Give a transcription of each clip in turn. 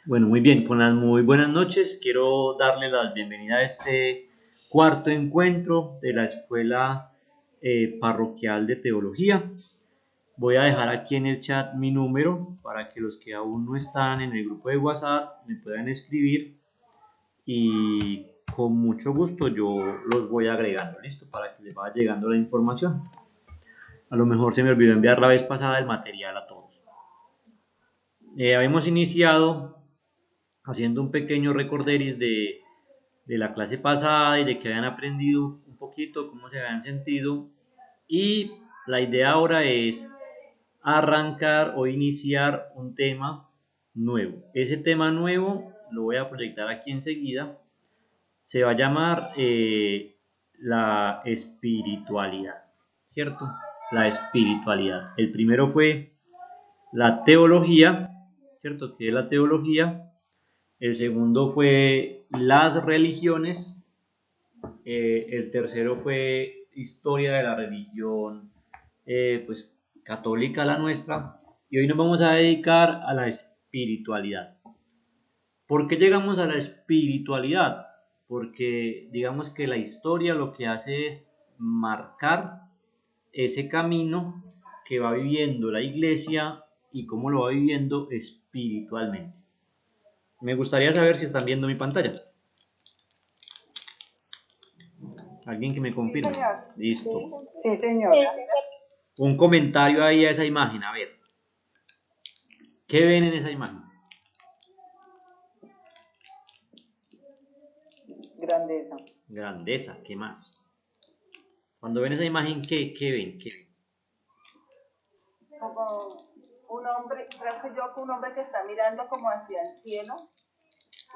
Bueno, muy bien, con las muy buenas noches. Quiero darle la bienvenida a este cuarto encuentro de la Escuela Parroquial de Teología. Voy a dejar aquí en el chat mi número para que los que aún no están en el grupo de WhatsApp me puedan escribir y con mucho gusto yo los voy agregando, ¿listo? Para que les vaya llegando la información. A lo mejor se me olvidó enviar la vez pasada el material a todos. Habíamos iniciado haciendo un pequeño recorderis de la clase pasada y de que habían aprendido un poquito, cómo se habían sentido. Y la idea ahora es arrancar o iniciar un tema nuevo. Ese tema nuevo lo voy a proyectar aquí enseguida. Se va a llamar la espiritualidad, ¿cierto? La espiritualidad. El primero fue la teología, ¿cierto? ¿Qué es la teología? El segundo fue las religiones. El tercero fue historia de la religión, pues católica la nuestra. Y hoy nos vamos a dedicar a la espiritualidad. ¿Por qué llegamos a la espiritualidad? Porque digamos que la historia lo que hace es marcar ese camino que va viviendo la iglesia y cómo lo va viviendo espiritualmente. Me gustaría saber si están viendo mi pantalla. Alguien que me Sí, confirme. señor. Listo. Sí, señora. Un comentario ahí a esa imagen. A ver, ¿qué ven en esa imagen? Grandeza. Grandeza, ¿qué más? Cuando ven esa imagen, ¿qué ven? ¿Qué ven? Como un hombre, creo que yo un hombre que está mirando como hacia el cielo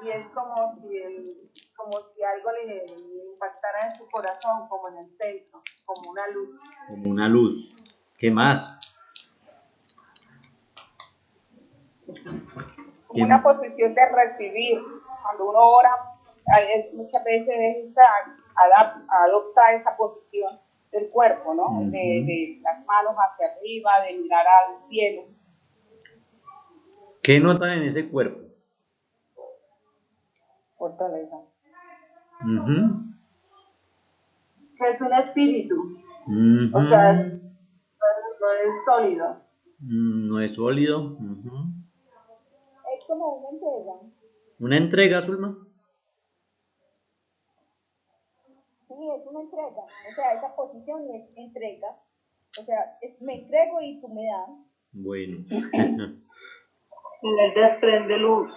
y es como si algo le impactara en su corazón, como en el centro, como una luz. Como una luz. ¿Qué más? Como ¿Qué? una posición de recibir. Cuando uno ora, muchas veces adopta esa posición del cuerpo, ¿no? Ujú. De las manos hacia arriba, de mirar al cielo. ¿Qué notan en ese cuerpo? Fortaleza. Ujú. Que es un espíritu, o sea, Ujú. no es sólido. No es sólido. Ujú. Es como una entrega. Una entrega, Zulma. Sí, es una entrega. O sea, esa posición es entrega. O sea, me entrego y tú me das. Bueno. En él desprende luz.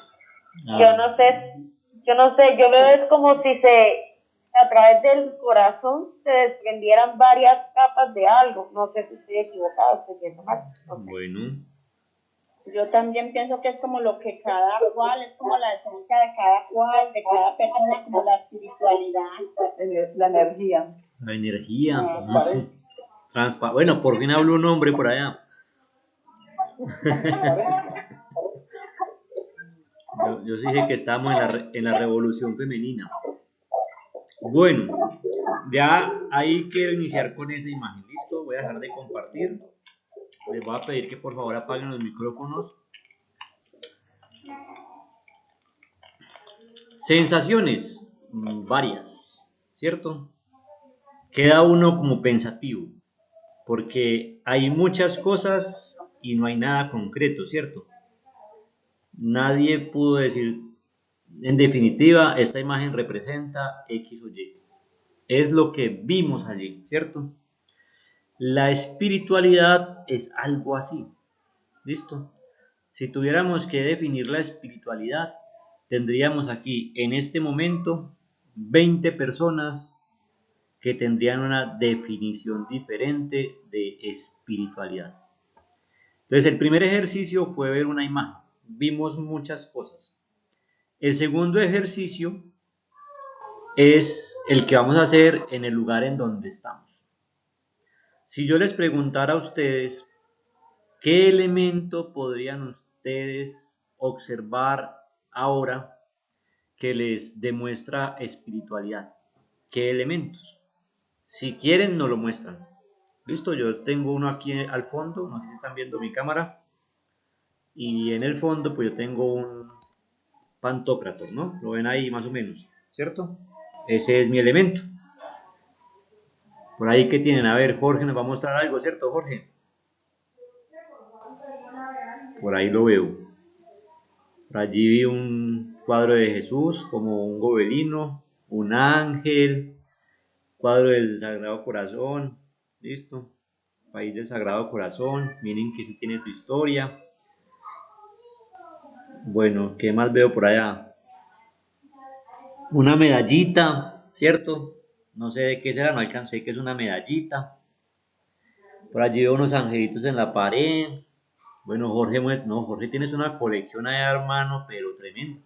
Yo Ah, no sé, yo no sé, yo veo es como si a través del corazón se desprendieran varias capas de algo. No sé si estoy equivocado, estoy viendo mal, no sé. bueno. Yo también pienso que es como lo que cada cual, es como la esencia de cada cual, de cada persona, como la espiritualidad. La energía. La energía. Transparente. Bueno, por fin habló un hombre por allá. Yo sí dije que estábamos en la revolución femenina. Bueno, ya ahí quiero iniciar con esa imagen. Listo, voy a dejar de compartir. Les voy a pedir que por favor apaguen los micrófonos. Sensaciones, varias, ¿cierto? Queda uno como pensativo, porque hay muchas cosas y no hay nada concreto, ¿cierto? Nadie pudo decir, en definitiva, esta imagen representa X o Y. Es lo que vimos allí, ¿cierto? La espiritualidad es algo así, ¿listo? Si tuviéramos que definir la espiritualidad, tendríamos aquí en este momento 20 personas que tendrían una definición diferente de espiritualidad. Entonces, el primer ejercicio fue ver una imagen. Vimos muchas cosas. El segundo ejercicio es el que vamos a hacer en el lugar en donde estamos. Si yo les preguntara a ustedes qué elemento podrían ustedes observar ahora que les demuestra espiritualidad, ¿qué elementos? Si quieren, nos lo muestran. Listo, yo tengo uno aquí al fondo, no sé si están viendo mi cámara, y en el fondo pues yo tengo Pantocrator, ¿no? Lo ven ahí más o menos, ¿cierto? Ese es mi elemento. Por ahí que tienen, a ver, Jorge nos va a mostrar algo, ¿cierto, Jorge? Por ahí lo veo. Por allí vi un cuadro de Jesús, como un gobelino, un ángel, cuadro del Sagrado Corazón, listo. País del Sagrado Corazón, miren que sí tiene su historia. Bueno, ¿qué más veo por allá? Una medallita, ¿cierto? No sé de qué será, no alcancé que es una medallita. Por allí veo unos angelitos en la pared. Bueno, Jorge, no, Jorge tienes una colección allá, hermano, pero tremendo.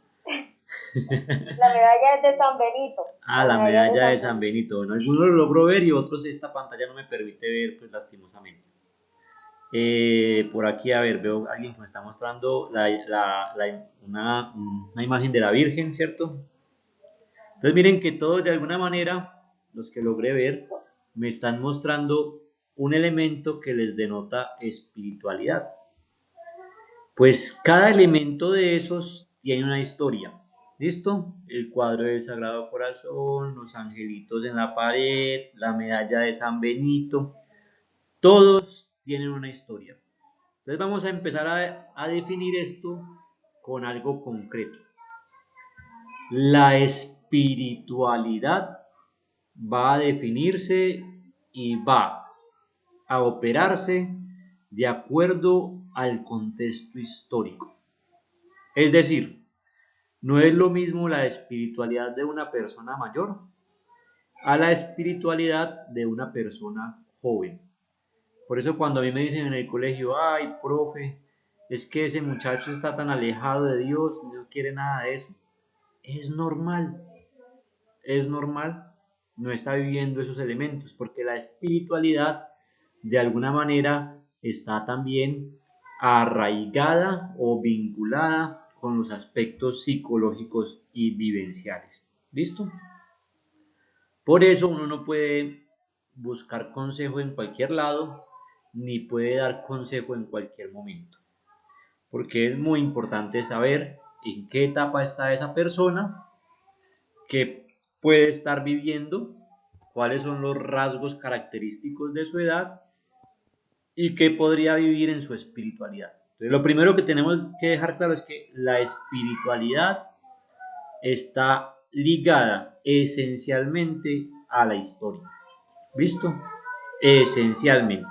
La medalla es de San Benito. Ah, la medalla de San Benito. Bueno, algunos lo logro ver y otros esta pantalla no me permite ver, pues lastimosamente. Por aquí, a ver, veo a alguien que me está mostrando una imagen de la Virgen, ¿cierto? Entonces miren que todos de alguna manera, los que logré ver, me están mostrando un elemento que les denota espiritualidad. Pues cada elemento de esos tiene una historia. ¿Listo? El cuadro del Sagrado Corazón, los angelitos en la pared, la medalla de San Benito, todos tienen una historia. Entonces vamos a empezar a definir esto con algo concreto. La espiritualidad va a definirse y va a operarse de acuerdo al contexto histórico. Es decir, no es lo mismo la espiritualidad de una persona mayor a la espiritualidad de una persona joven. Por eso cuando a mí me dicen en el colegio, ay, profe, es que ese muchacho está tan alejado de Dios, no quiere nada de eso. Es normal, no está viviendo esos elementos, porque la espiritualidad de alguna manera está también arraigada o vinculada con los aspectos psicológicos y vivenciales. ¿Listo? Por eso uno no puede buscar consejo en cualquier lado, ni puede dar consejo en cualquier momento, porque es muy importante saber en qué etapa está esa persona, qué puede estar viviendo, cuáles son los rasgos característicos de su edad y qué podría vivir en su espiritualidad. Entonces, lo primero que tenemos que dejar claro es que la espiritualidad está ligada esencialmente a la historia. ¿Listo? Esencialmente.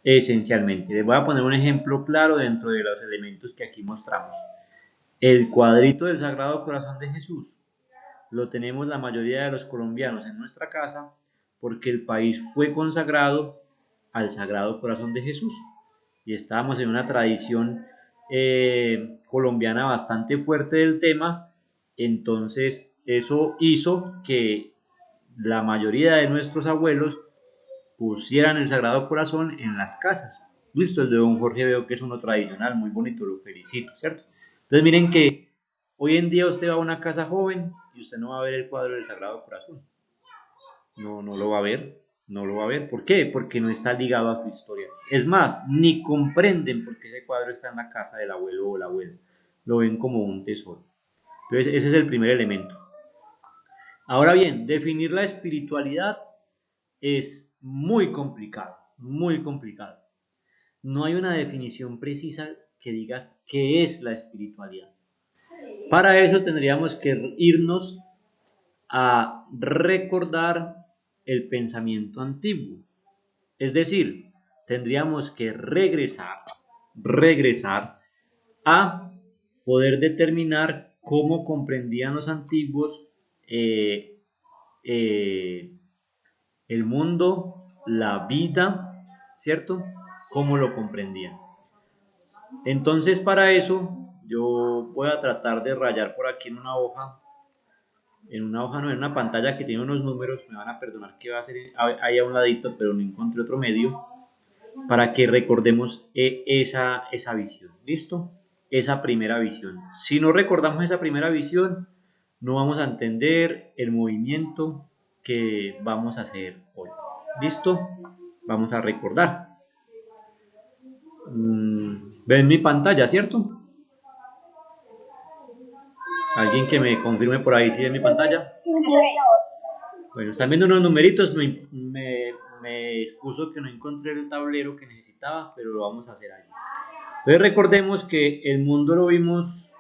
Esencialmente. Les voy a poner un ejemplo claro dentro de los elementos que aquí mostramos. El cuadrito del Sagrado Corazón de Jesús lo tenemos la mayoría de los colombianos en nuestra casa porque el país fue consagrado al Sagrado Corazón de Jesús y estábamos en una tradición colombiana bastante fuerte del tema. Entonces eso hizo que la mayoría de nuestros abuelos pusieran el Sagrado Corazón en las casas. Listo, el de don Jorge veo que es uno tradicional, muy bonito, lo felicito, ¿cierto? Entonces miren que hoy en día usted va a una casa joven y usted no va a ver el cuadro del Sagrado Corazón. No lo va a ver, no lo va a ver. ¿Por qué? Porque no está ligado a su historia. Es más, ni comprenden por qué ese cuadro está en la casa del abuelo o la abuela. Lo ven como un tesoro. Entonces ese es el primer elemento. Ahora bien, definir la espiritualidad es muy complicado, muy complicado. No hay una definición precisa que diga qué es la espiritualidad. Para eso tendríamos que irnos a recordar el pensamiento antiguo. Es decir, tendríamos que regresar a poder determinar cómo comprendían los antiguos el mundo, la vida, ¿cierto? ¿Cómo lo comprendían? Entonces, para eso, yo voy a tratar de rayar por aquí en una hoja no, en una pantalla que tiene unos números, me van a perdonar que va a ser ahí a un ladito, pero no encontré otro medio, para que recordemos esa visión, ¿listo? Esa primera visión. Si no recordamos esa primera visión, no vamos a entender el movimiento que vamos a hacer hoy. ¿Listo? Vamos a recordar. Ven mi pantalla, ¿cierto? Alguien que me confirme por ahí si en mi pantalla. Sí, señor. Bueno, están viendo unos numeritos, me excuso que no encontré el tablero que necesitaba, pero lo vamos a hacer ahí. Entonces recordemos que el mundo lo vimos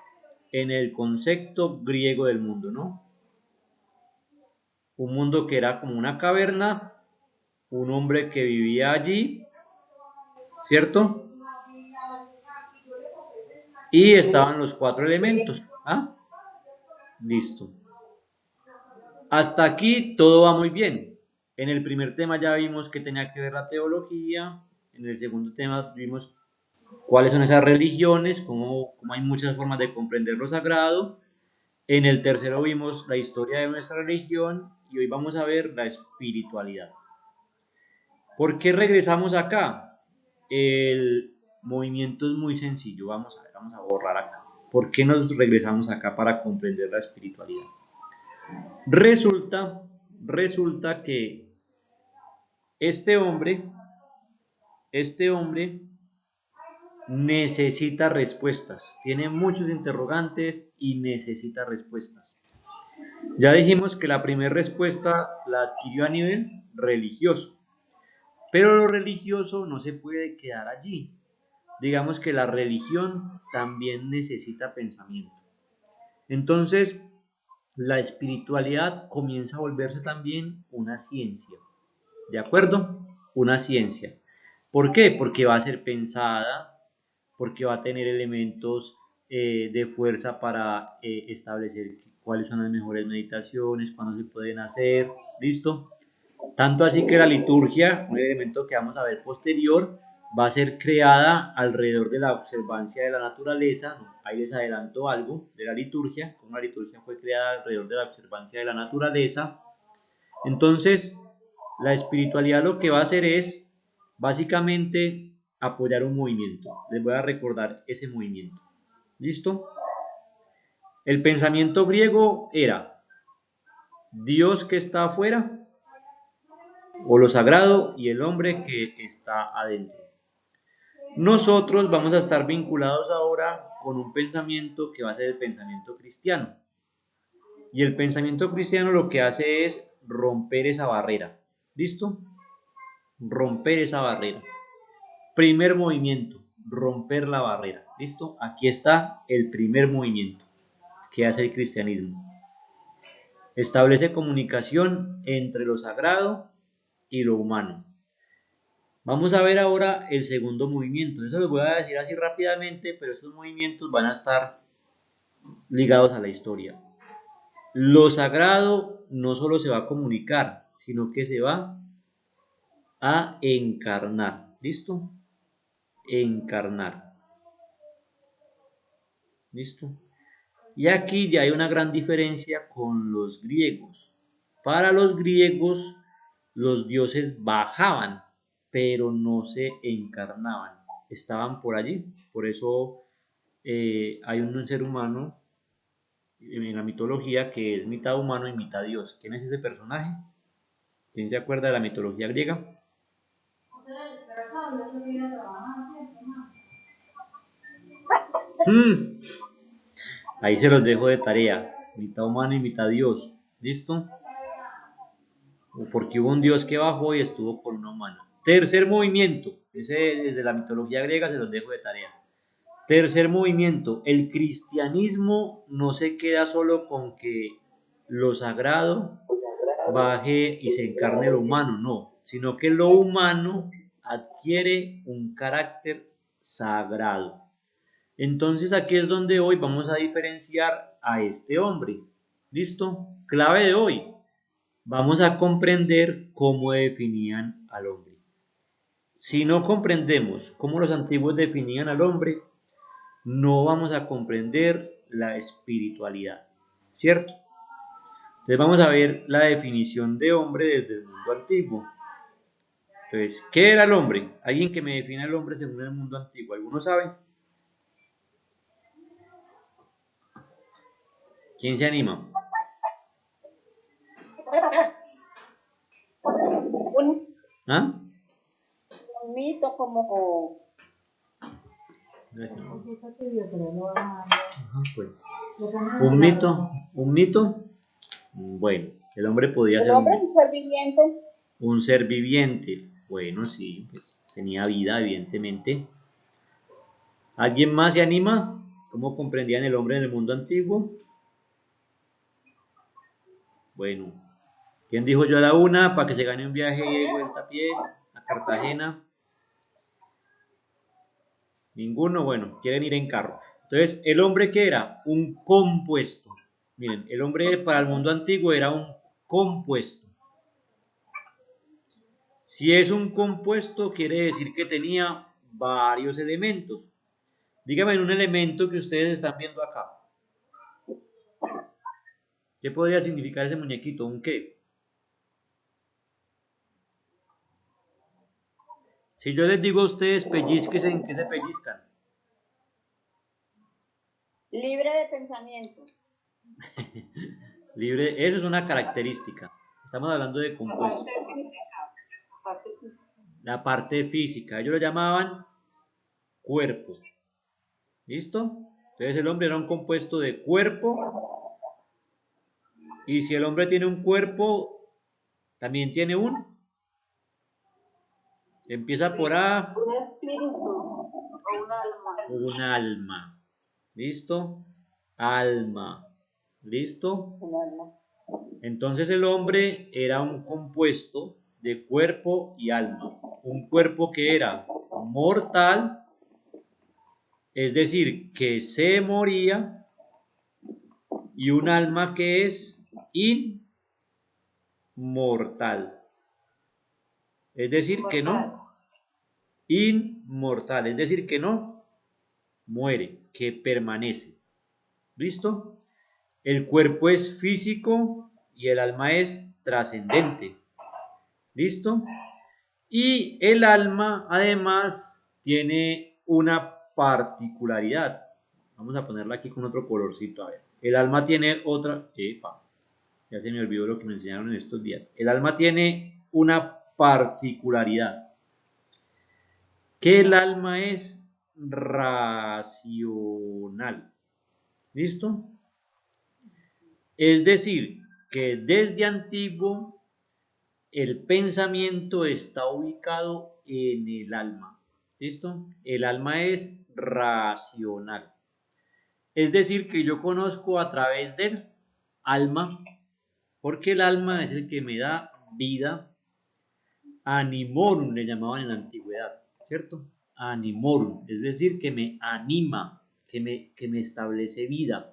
en el concepto griego del mundo, ¿no? Un mundo que era como una caverna, un hombre que vivía allí, ¿cierto? Y estaban los 4 elementos. ¿Ah? Listo. Hasta aquí todo va muy bien. En el primer tema ya vimos que tenía que ver la teología. En el segundo tema vimos cuáles son esas religiones, cómo hay muchas formas de comprender lo sagrado. En el tercero vimos la historia de nuestra religión y hoy vamos a ver la espiritualidad. ¿Por qué regresamos acá? El movimiento es muy sencillo. Vamos a ver, vamos a borrar acá. ¿Por qué nos regresamos acá para comprender la espiritualidad? Resulta que este hombre necesita respuestas, tiene muchos interrogantes y necesita respuestas. Ya dijimos que la primera respuesta la adquirió a nivel religioso, pero lo religioso no se puede quedar allí. Digamos que la religión también necesita pensamiento. Entonces, la espiritualidad comienza a volverse también una ciencia. ¿De acuerdo? Una ciencia. ¿Por qué? Porque va a ser pensada, porque va a tener elementos de fuerza para establecer cuáles son las mejores meditaciones, cuándo se pueden hacer, ¿listo? Tanto así que la liturgia, un elemento que vamos a ver posterior, va a ser creada alrededor de la observancia de la naturaleza. Ahí les adelanto algo de la liturgia, como la liturgia fue creada alrededor de la observancia de la naturaleza. Entonces, la espiritualidad lo que va a hacer es básicamente apoyar un movimiento. Les voy a recordar ese movimiento. ¿Listo? El pensamiento griego era Dios que está afuera o lo sagrado y el hombre que está adentro. Nosotros vamos a estar vinculados ahora con un pensamiento que va a ser el pensamiento cristiano. Y el pensamiento cristiano lo que hace es romper esa barrera. ¿Listo? Romper esa barrera. Primer movimiento, romper la barrera. ¿Listo? Aquí está el primer movimiento que hace el cristianismo. Establece comunicación entre lo sagrado y lo humano. Vamos a ver ahora el segundo movimiento. Eso lo voy a decir así rápidamente, pero estos movimientos van a estar ligados a la historia. Lo sagrado no solo se va a comunicar, sino que se va a encarnar. ¿Listo? Encarnar. ¿Listo? Y aquí ya hay una gran diferencia con los griegos. Para los griegos, los dioses bajaban, pero no se encarnaban. Estaban por allí. Por eso hay un ser humano en la mitología que es mitad humano y mitad dios. ¿Quién es ese personaje? ¿Quién se acuerda de la mitología griega? Mm, Ahí se los dejo de tarea. Mitad humano y mitad dios. ¿Listo? Porque hubo un dios que bajó y estuvo con una humana. Tercer movimiento. Ese desde la mitología griega se los dejo de tarea. Tercer movimiento. El cristianismo no se queda solo con que lo sagrado baje y se encarne lo humano, no, sino que lo humano adquiere un carácter sagrado. Entonces aquí es donde hoy vamos a diferenciar a este hombre. ¿Listo? Clave de hoy. Vamos a comprender cómo definían al hombre. Si no comprendemos cómo los antiguos definían al hombre, no vamos a comprender la espiritualidad, ¿cierto? Entonces vamos a ver la definición de hombre desde el mundo antiguo. Entonces, ¿qué era el hombre? Alguien que me defina el hombre según el mundo antiguo. ¿Algunos saben? ¿Quién se anima? Un, ¿Ah? un mito como Gracias. Ajá, pues. ¿Un mito? ¿Un mito? Bueno, el hombre podía El ser un hombre es mito. un ser viviente. Un ser viviente. Bueno, sí, pues, tenía vida, evidentemente. ¿Alguien más se anima? ¿Cómo comprendían el hombre en el mundo antiguo? Bueno, ¿quién dijo yo a la una para que se gane un viaje ida y vuelta a pie a Cartagena? Ninguno, bueno, quieren ir en carro. Entonces, ¿el hombre qué era? Un compuesto. Miren, el hombre para el mundo antiguo era un compuesto. Si es un compuesto, quiere decir que tenía varios elementos. Dígame un elemento que ustedes están viendo acá. ¿Qué podría significar ese muñequito? ¿Un qué? Si yo les digo a ustedes pellizques, ¿en qué se pellizcan? Libre de pensamiento. Libre, eso es una característica. Estamos hablando de compuestos. La parte física, ellos lo llamaban cuerpo. ¿Listo? Entonces el hombre era un compuesto de cuerpo. Y si el hombre tiene un cuerpo, también tiene un. Empieza por A. Un espíritu o un alma. Un alma. ¿Listo? Alma. ¿Listo? Un alma. Entonces el hombre era un compuesto de cuerpo y alma. Un cuerpo que era mortal, es decir, que se moría, y un alma que es inmortal. Es decir, que no. Inmortal, es decir, que no muere, que permanece. ¿Listo? El cuerpo es físico y el alma es trascendente. ¿Listo? Y el alma además tiene una particularidad. Vamos a ponerla aquí con otro colorcito. A ver. El alma tiene otra. Epa, ya se me olvidó lo que me enseñaron en estos días. El alma tiene una particularidad. Que el alma es racional. ¿Listo? Es decir, que desde antiguo el pensamiento está ubicado en el alma. ¿Listo? El alma es racional. Es decir, que yo conozco a través del alma, porque el alma es el que me da vida. Animorum le llamaban en la antigüedad, ¿cierto? Animorum, es decir, que me anima, que me establece vida.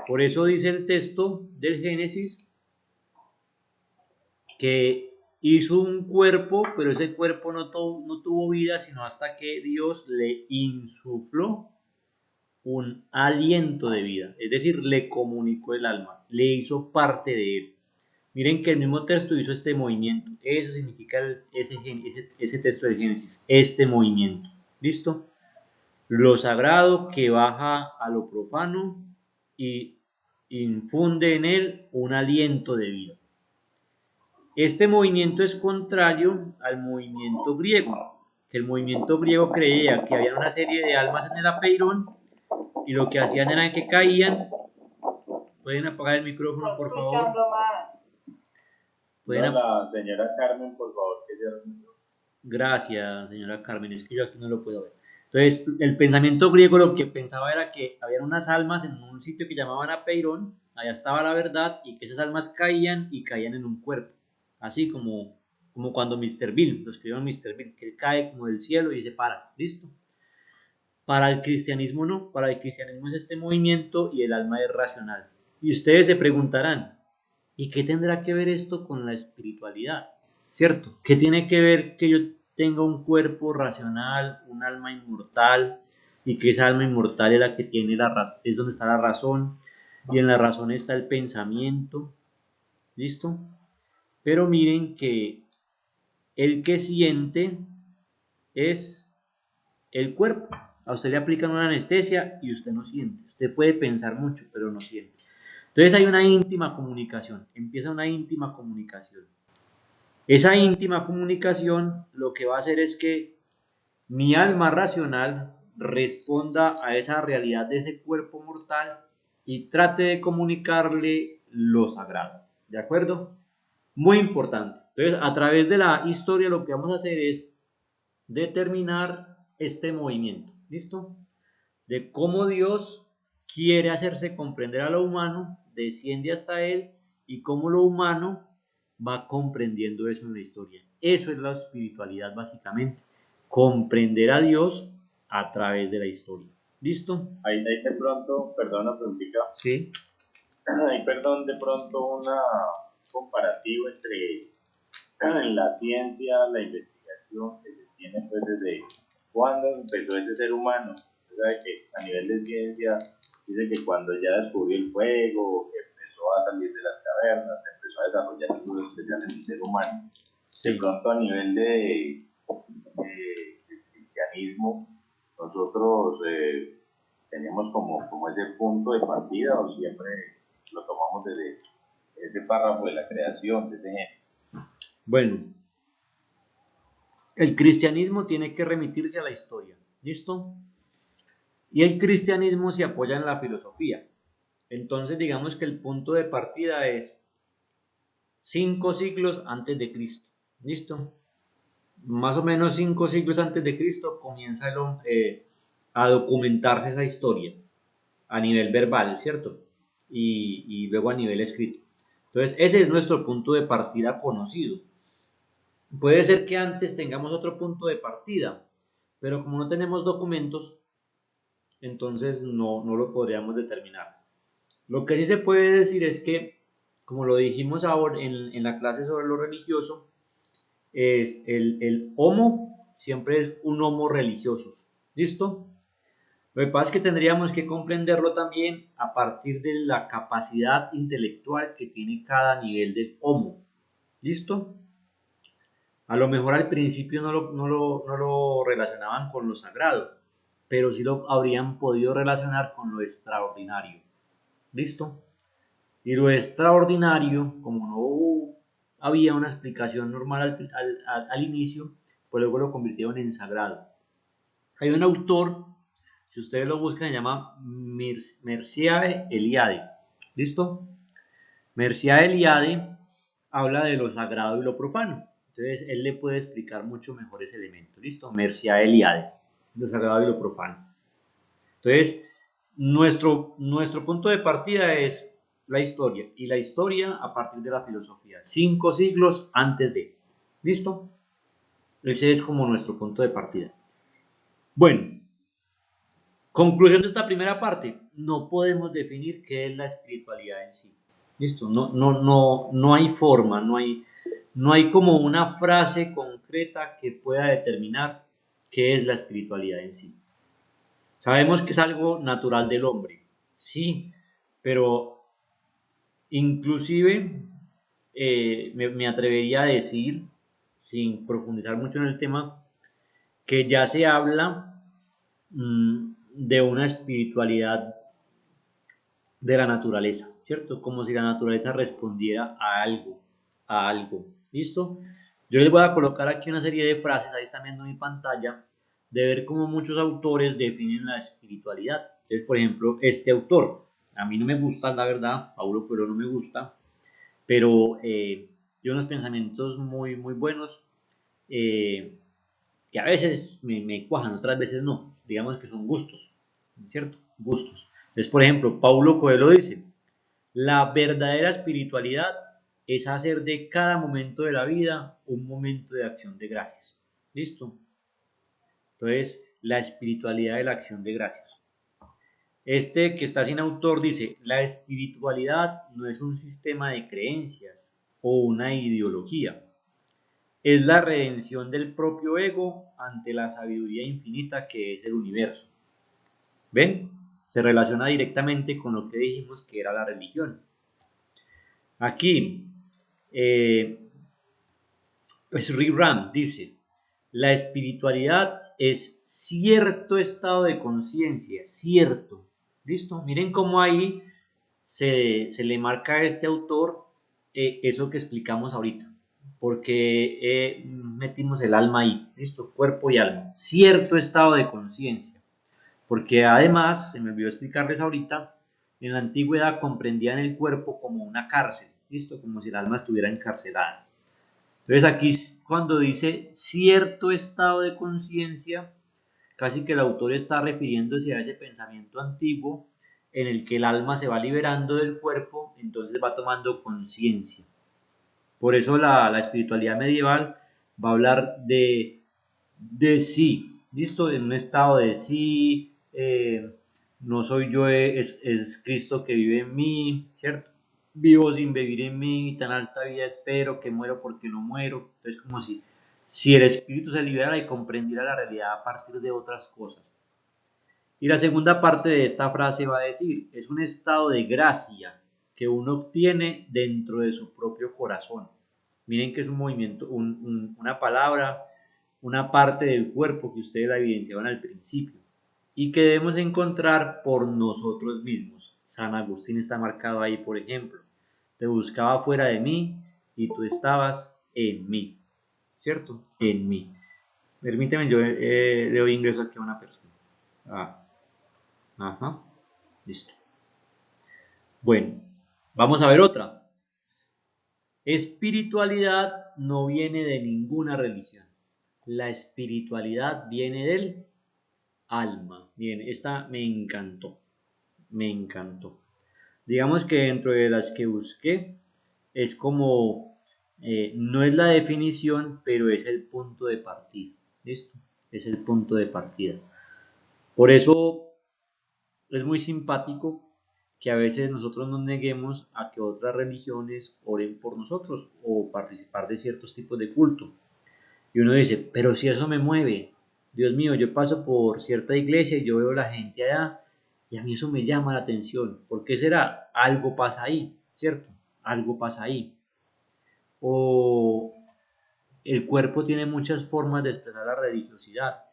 Por eso dice el texto del Génesis que hizo un cuerpo, pero ese cuerpo no tuvo vida, sino hasta que Dios le insufló un aliento de vida, es decir, le comunicó el alma, le hizo parte de él. Miren que el mismo texto hizo este movimiento, eso significa ese texto del Génesis, este movimiento. ¿Listo? Lo sagrado que baja a lo profano y infunde en él un aliento de vida. Este movimiento es contrario al movimiento griego, que el movimiento griego creía que había una serie de almas en el apeirón y lo que hacían era que caían. ¿Pueden apagar el micrófono, por favor? ¿Pueden la señora Carmen, por favor, que cierre el micrófono? Gracias, señora Carmen, es que yo aquí no lo puedo ver. Entonces, el pensamiento griego lo que pensaba era que había unas almas en un sitio que llamaban apeirón, allá estaba la verdad, y que esas almas caían y caían en un cuerpo. Así como cuando Mr. Bill, lo escribieron Mr. Bill, que él cae como del cielo y se para, listo. Para el cristianismo no, para el cristianismo es este movimiento y el alma es racional. Y ustedes se preguntarán, ¿y qué tendrá que ver esto con la espiritualidad? ¿Cierto? ¿Qué tiene que ver que yo tenga un cuerpo racional, un alma inmortal, y que esa alma inmortal es la que tiene es donde está la razón, y en la razón está el pensamiento? ¿Listo? Pero miren que el que siente es el cuerpo. A usted le aplican una anestesia y usted no siente. Usted puede pensar mucho, pero no siente. Entonces hay una íntima comunicación. Empieza una íntima comunicación. Esa íntima comunicación lo que va a hacer es que mi alma racional responda a esa realidad de ese cuerpo mortal y trate de comunicarle lo sagrado. ¿De acuerdo? Muy importante. Entonces, a través de la historia lo que vamos a hacer es determinar este movimiento. ¿Listo? De cómo Dios quiere hacerse comprender a lo humano, desciende hasta él y cómo lo humano va comprendiendo eso en la historia. Eso es la espiritualidad básicamente, comprender a Dios a través de la historia. ¿Listo? Ahí de pronto, perdona, preguntita, Sí. hay perdón, de pronto una comparativo entre la ciencia, la investigación que se tiene pues desde cuando empezó ese ser humano. O sea, que a nivel de ciencia dice que cuando ya descubrió el fuego, que empezó a salir de las cavernas, empezó a desarrollar algo especial en el ser humano. Sí. De pronto a nivel de cristianismo, nosotros tenemos como ese punto de partida o siempre lo tomamos desde ese párrafo de la creación, de ese Génesis. Bueno, el cristianismo tiene que remitirse a la historia. ¿Listo? Y el cristianismo se apoya en la filosofía. Entonces, digamos que el punto de partida es 5 siglos antes de Cristo. ¿Listo? Más o menos 5 siglos antes de Cristo comienza a documentarse esa historia a nivel verbal, ¿cierto? Y luego a nivel escrito. Entonces, ese es nuestro punto de partida conocido. Puede ser que antes tengamos otro punto de partida, pero como no tenemos documentos, entonces no lo podríamos determinar. Lo que sí se puede decir es que, como lo dijimos ahora en la clase sobre lo religioso, es el homo siempre es un homo religiosus. ¿Listo? Lo que pasa es que tendríamos que comprenderlo también a partir de la capacidad intelectual que tiene cada nivel del homo. ¿Listo? A lo mejor al principio no lo relacionaban con lo sagrado, pero sí lo habrían podido relacionar con lo extraordinario. ¿Listo? Y lo extraordinario, como no había una explicación normal al inicio, pues luego lo convirtieron en sagrado. Hay un autor, si ustedes lo buscan, se llama Mircea Eliade. ¿Listo? Mircea Eliade habla de lo sagrado y lo profano. Entonces, él le puede explicar mucho mejor ese elemento. ¿Listo? Mircea Eliade, lo sagrado y lo profano. Entonces, nuestro punto de partida es la historia, y la historia a partir de la filosofía, 5 siglos antes de. ¿Listo? Ese es como nuestro punto de partida. Bueno, conclusión de esta primera parte, no podemos definir qué es la espiritualidad en sí. ¿Listo? No hay forma, no hay como una frase concreta que pueda determinar qué es la espiritualidad en sí. Sabemos que es algo natural del hombre, sí, pero inclusive me atrevería a decir, sin profundizar mucho en el tema, que ya se habla de una espiritualidad de la naturaleza, ¿cierto? Como si la naturaleza respondiera a algo, ¿listo? Yo les voy a colocar aquí una serie de frases, ahí están viendo mi pantalla, de ver cómo muchos autores definen la espiritualidad. Entonces, por ejemplo, este autor, a mí no me gusta, la verdad, Paulo Coelho no me gusta, pero tiene unos pensamientos muy, muy buenos, que a veces me cuajan, otras veces no, digamos que son gustos, ¿cierto? Gustos. Entonces, por ejemplo, Paulo Coelho dice, la verdadera espiritualidad es hacer de cada momento de la vida un momento de acción de gracias. ¿Listo? Entonces, la espiritualidad de la acción de gracias. Este que está sin autor dice, la espiritualidad no es un sistema de creencias o una ideología. Es la redención del propio ego ante la sabiduría infinita que es el universo. ¿Ven? Se relaciona directamente con lo que dijimos que era la religión. Aquí, Sri Ram dice, la espiritualidad es cierto estado de conciencia, cierto. ¿Listo? Miren cómo ahí se le marca a este autor eso que explicamos ahorita, porque metimos el alma ahí, ¿listo? Cuerpo y alma, cierto estado de conciencia, porque además, se me olvidó explicarles ahorita, en la antigüedad comprendían el cuerpo como una cárcel, ¿listo? Como si el alma estuviera encarcelada. Entonces aquí cuando dice cierto estado de conciencia, casi que el autor está refiriéndose a ese pensamiento antiguo en el que el alma se va liberando del cuerpo, entonces va tomando conciencia. Por eso la espiritualidad medieval va a hablar de sí, ¿listo? En un estado de sí, no soy yo, es Cristo que vive en mí, ¿cierto? Vivo sin vivir en mí, tan alta vida espero, que muero porque no muero. Entonces, como si el espíritu se liberara y comprendiera la realidad a partir de otras cosas. Y la segunda parte de esta frase va a decir, es un estado de gracia que uno obtiene dentro de su propio corazón. Miren que es un movimiento, una palabra, una parte del cuerpo que ustedes la evidenciaban al principio y que debemos encontrar por nosotros mismos. San Agustín está marcado ahí, por ejemplo. Te buscaba fuera de mí y tú estabas en mí, ¿cierto? En mí. Permíteme, yo le doy ingreso aquí a una persona. Ajá, listo. Bueno, vamos a ver otra. Espiritualidad no viene de ninguna religión. La espiritualidad viene del alma. Bien, esta me encantó. Me encantó. Digamos que dentro de las que busqué es como, no es la definición, pero es el punto de partida. ¿Listo? Es el punto de partida. Por eso es muy simpático que a veces nosotros nos neguemos a que otras religiones oren por nosotros o participar de ciertos tipos de culto. Y uno dice, pero si eso me mueve, Dios mío, yo paso por cierta iglesia y yo veo la gente allá y a mí eso me llama la atención. ¿Por qué será? Algo pasa ahí, ¿cierto? Algo pasa ahí. O el cuerpo tiene muchas formas de expresar la religiosidad.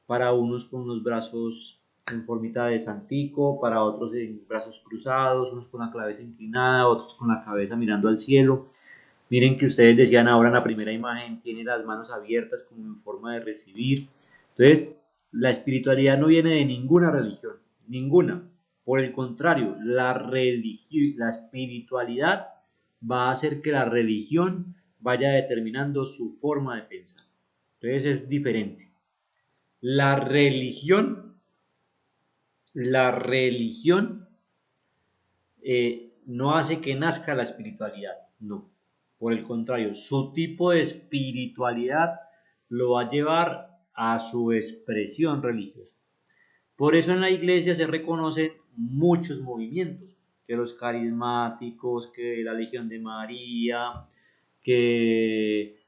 Para unos con los brazos en formita de santico, para otros en brazos cruzados, unos con la cabeza inclinada, otros con la cabeza mirando al cielo. Miren que ustedes decían ahora en la primera imagen, tiene las manos abiertas como en forma de recibir. Entonces, la espiritualidad no viene de ninguna religión, ninguna. Por el contrario, la espiritualidad va a hacer que la religión vaya determinando su forma de pensar. Entonces es diferente. La religión, la religión no hace que nazca la espiritualidad, no. Por el contrario, su tipo de espiritualidad lo va a llevar a su expresión religiosa. Por eso en la iglesia se reconocen muchos movimientos, que los carismáticos, que la Legión de María, que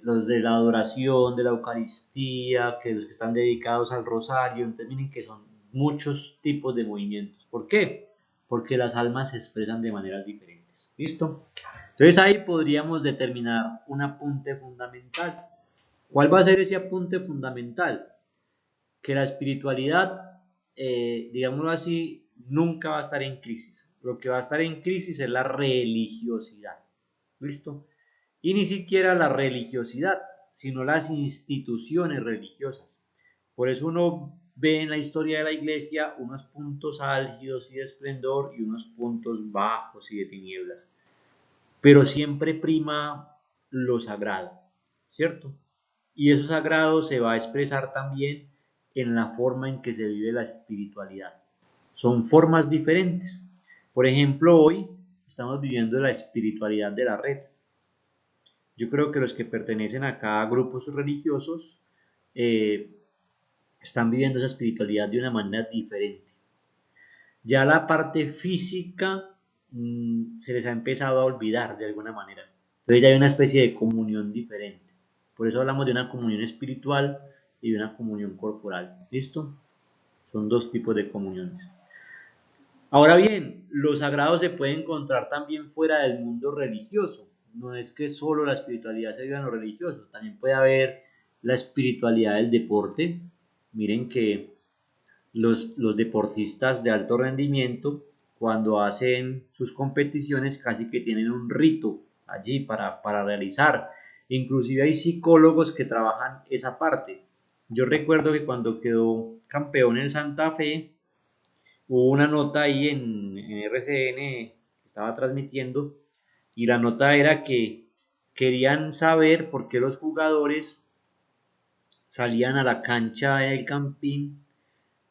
los de la adoración, de la Eucaristía, que los que están dedicados al rosario. Entonces miren que son muchos tipos de movimientos. ¿Por qué? Porque las almas se expresan de maneras diferentes. ¿Listo? Entonces ahí podríamos determinar un apunte fundamental. ¿Cuál va a ser ese apunte fundamental? Que la espiritualidad, digámoslo así, nunca va a estar en crisis. Lo que va a estar en crisis es la religiosidad. ¿Listo? Y ni siquiera la religiosidad, sino las instituciones religiosas. Por eso uno ve en la historia de la iglesia unos puntos álgidos y de esplendor y unos puntos bajos y de tinieblas. Pero siempre prima lo sagrado, ¿cierto? Y eso sagrado se va a expresar también en la forma en que se vive la espiritualidad. Son formas diferentes. Por ejemplo, hoy estamos viviendo la espiritualidad de la red. Yo creo que los que pertenecen a cada grupos religiosos eh, están viviendo esa espiritualidad de una manera diferente. Ya la parte física se les ha empezado a olvidar de alguna manera. Entonces ya hay una especie de comunión diferente. Por eso hablamos de una comunión espiritual y de una comunión corporal. ¿Listo? Son dos tipos de comuniones. Ahora bien, lo sagrado se puede encontrar también fuera del mundo religioso. No es que solo la espiritualidad se viva en lo religioso, también puede haber la espiritualidad del deporte. Miren que los deportistas de alto rendimiento, cuando hacen sus competiciones, casi que tienen un rito allí para realizar. Inclusive hay psicólogos que trabajan esa parte. Yo recuerdo que cuando quedó campeón en Santa Fe, hubo una nota ahí en RCN que estaba transmitiendo y la nota era que querían saber por qué los jugadores salían a la cancha del Campín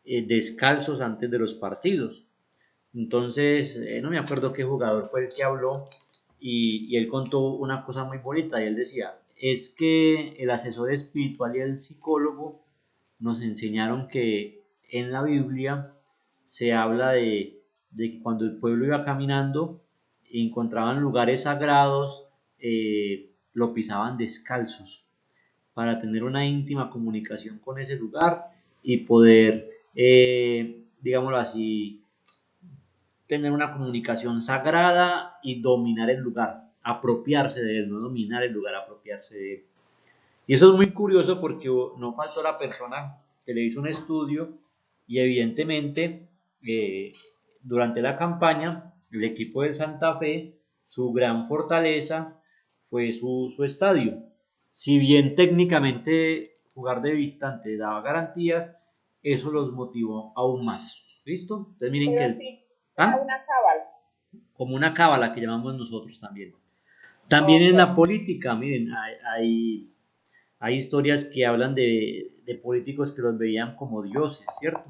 descalzos antes de los partidos. Entonces, no me acuerdo qué jugador fue el que habló y él contó una cosa muy bonita y él decía, es que el asesor espiritual y el psicólogo nos enseñaron que en la Biblia se habla de que cuando el pueblo iba caminando y encontraban lugares sagrados, lo pisaban descalzos para tener una íntima comunicación con ese lugar y poder, digámoslo así, tener una comunicación sagrada y dominar el lugar, apropiarse de él, no dominar el lugar, apropiarse de él. Y eso es muy curioso porque no faltó la persona que le hizo un estudio y evidentemente durante la campaña el equipo del Santa Fe, su gran fortaleza fue su estadio. Si bien técnicamente jugar de visitante daba garantías, eso los motivó aún más. ¿Listo? Entonces miren Pero que en fin, era ¿ah? una cábala. Como una cábala que llamamos nosotros también. También Ok. en la política, miren, hay historias que hablan de políticos que los veían como dioses, ¿cierto?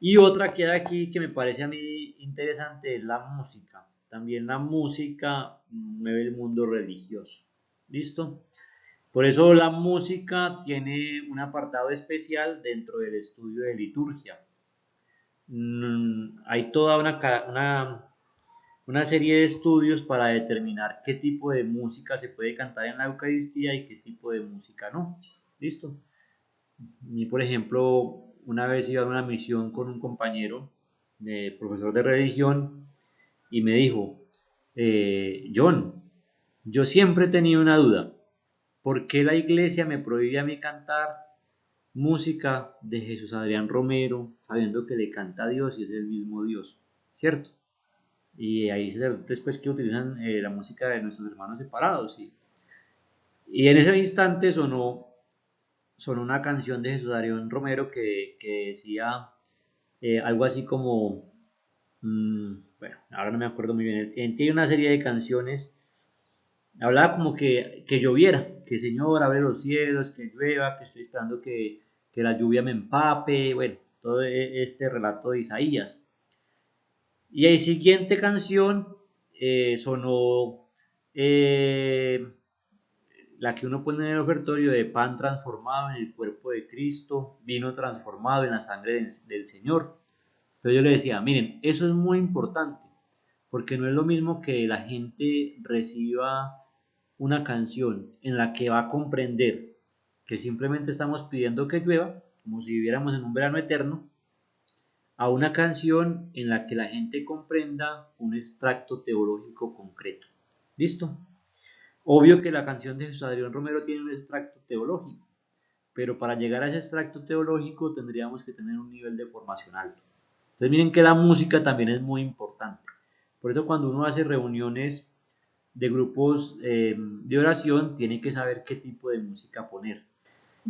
Y otra que hay aquí que me parece a mí interesante es la música. También la música mueve el mundo religioso. ¿Listo? Por eso la música tiene un apartado especial dentro del estudio de liturgia. Hay toda una serie de estudios para determinar qué tipo de música se puede cantar en la Eucaristía y qué tipo de música no. ¿Listo? Y por ejemplo, una vez iba a una misión con un compañero, profesor de religión, y me dijo, John, yo siempre he tenido una duda, ¿por qué la iglesia me prohíbe a mí cantar música de Jesús Adrián Romero, sabiendo que le canta a Dios y es el mismo Dios? ¿Cierto? Y hay sacerdotes pues, que utilizan la música de nuestros hermanos separados. Y en ese instante sonó una canción de Jesús Adrián Romero que decía algo así como, bueno, ahora no me acuerdo muy bien, él tiene una serie de canciones, hablaba como que lloviera, que Señor abre los cielos, que llueva, que estoy esperando que la lluvia me empape, bueno, todo este relato de Isaías. Y la siguiente canción sonó eh, la que uno pone en el ofertorio de pan transformado en el cuerpo de Cristo, vino transformado en la sangre del Señor. Entonces yo le decía, miren, eso es muy importante, porque no es lo mismo que la gente reciba una canción en la que va a comprender que simplemente estamos pidiendo que llueva, como si viviéramos en un verano eterno, a una canción en la que la gente comprenda un extracto teológico concreto. ¿Listo? Obvio que la canción de Jesús Adrián Romero tiene un extracto teológico, pero para llegar a ese extracto teológico tendríamos que tener un nivel de formación alto. Entonces miren que la música también es muy importante. Por eso cuando uno hace reuniones de grupos de oración, tiene que saber qué tipo de música poner.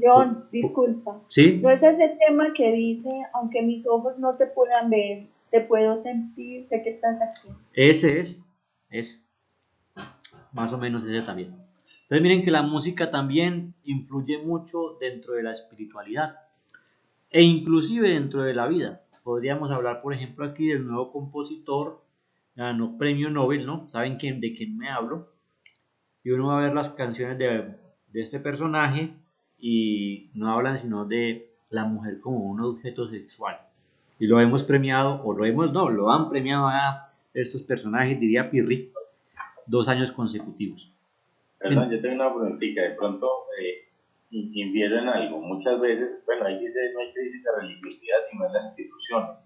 John, disculpa. ¿Sí? No es ese tema que dice, aunque mis ojos no te puedan ver, te puedo sentir, sé que estás aquí. Ese es más o menos ese también. Entonces miren que la música también influye mucho dentro de la espiritualidad e inclusive dentro de la vida. Podríamos hablar, por ejemplo, aquí del nuevo compositor, ganó premio Nobel, ¿no? ¿Saben de quién me hablo? Y uno va a ver las canciones de este personaje y no hablan sino de la mujer como un objeto sexual. Y lo hemos premiado, o lo hemos, no, lo han premiado a estos personajes, diría Pirri, 2 años consecutivos. Perdón, yo tengo una preguntita. De pronto infiero en algo. Muchas veces, bueno, ahí dice no hay crisis de religiosidad, sino en las instituciones.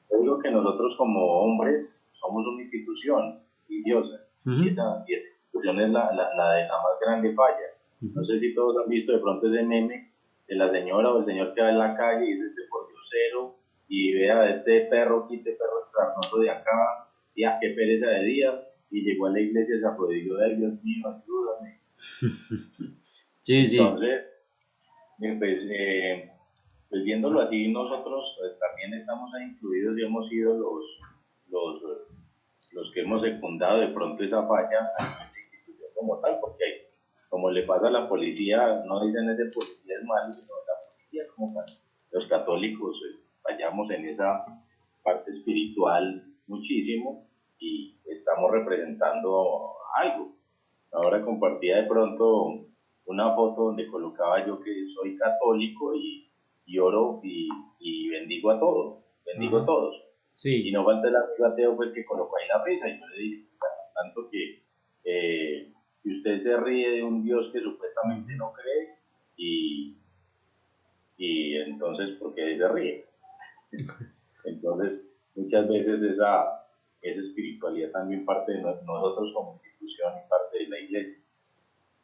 Yo digo que nosotros como hombres somos una institución religiosa y esa institución es la de la más grande falla. No sé si todos han visto de pronto ese meme de la señora o el señor que va en la calle y dice este pordiosero y vea este perro, quite perro trasnoso de acá, y qué pereza de día, y llegó a la iglesia, se arrodilló de Dios mío, ayúdame. Sí, sí. Entonces, pues, pues viéndolo así, nosotros también estamos ahí incluidos y hemos sido los, los que hemos secundado de pronto esa falla a la institución como tal, porque como le pasa a la policía, no dicen ese policía es malo, sino la policía como tal. Los católicos fallamos en esa parte espiritual muchísimo y estamos representando algo. Ahora compartía de pronto una foto donde colocaba yo que soy católico y oro y bendigo a todos, bendigo a Ajá. todos. Y Sí, no falta el amigo ateo pues que colocó ahí la risa y yo le dije, "Bueno, tanto que usted se ríe de un Dios que supuestamente ujú. no cree y entonces ¿por qué se ríe?". Entonces muchas veces esa espiritualidad también parte de nosotros como institución y parte de la iglesia.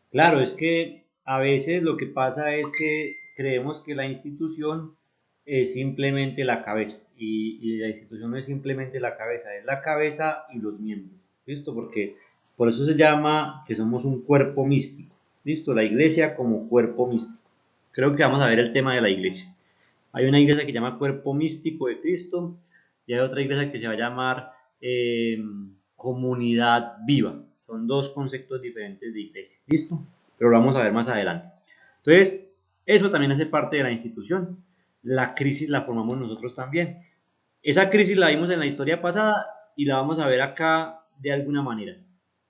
Claro, es que a veces lo que pasa es que creemos que la institución es simplemente la cabeza y la institución no es simplemente la cabeza, es la cabeza y los miembros, ¿listo? Porque por eso se llama que somos un cuerpo místico, ¿listo? La iglesia como cuerpo místico. Creo que vamos a ver el tema de la iglesia. Hay una iglesia que se llama Cuerpo Místico de Cristo y hay otra iglesia que se va a llamar eh, Comunidad Viva. Son dos conceptos diferentes de iglesia. ¿Listo? Pero lo vamos a ver más adelante. Entonces, eso también hace parte de la institución. La crisis la formamos nosotros también. Esa crisis la vimos en la historia pasada y la vamos a ver acá de alguna manera.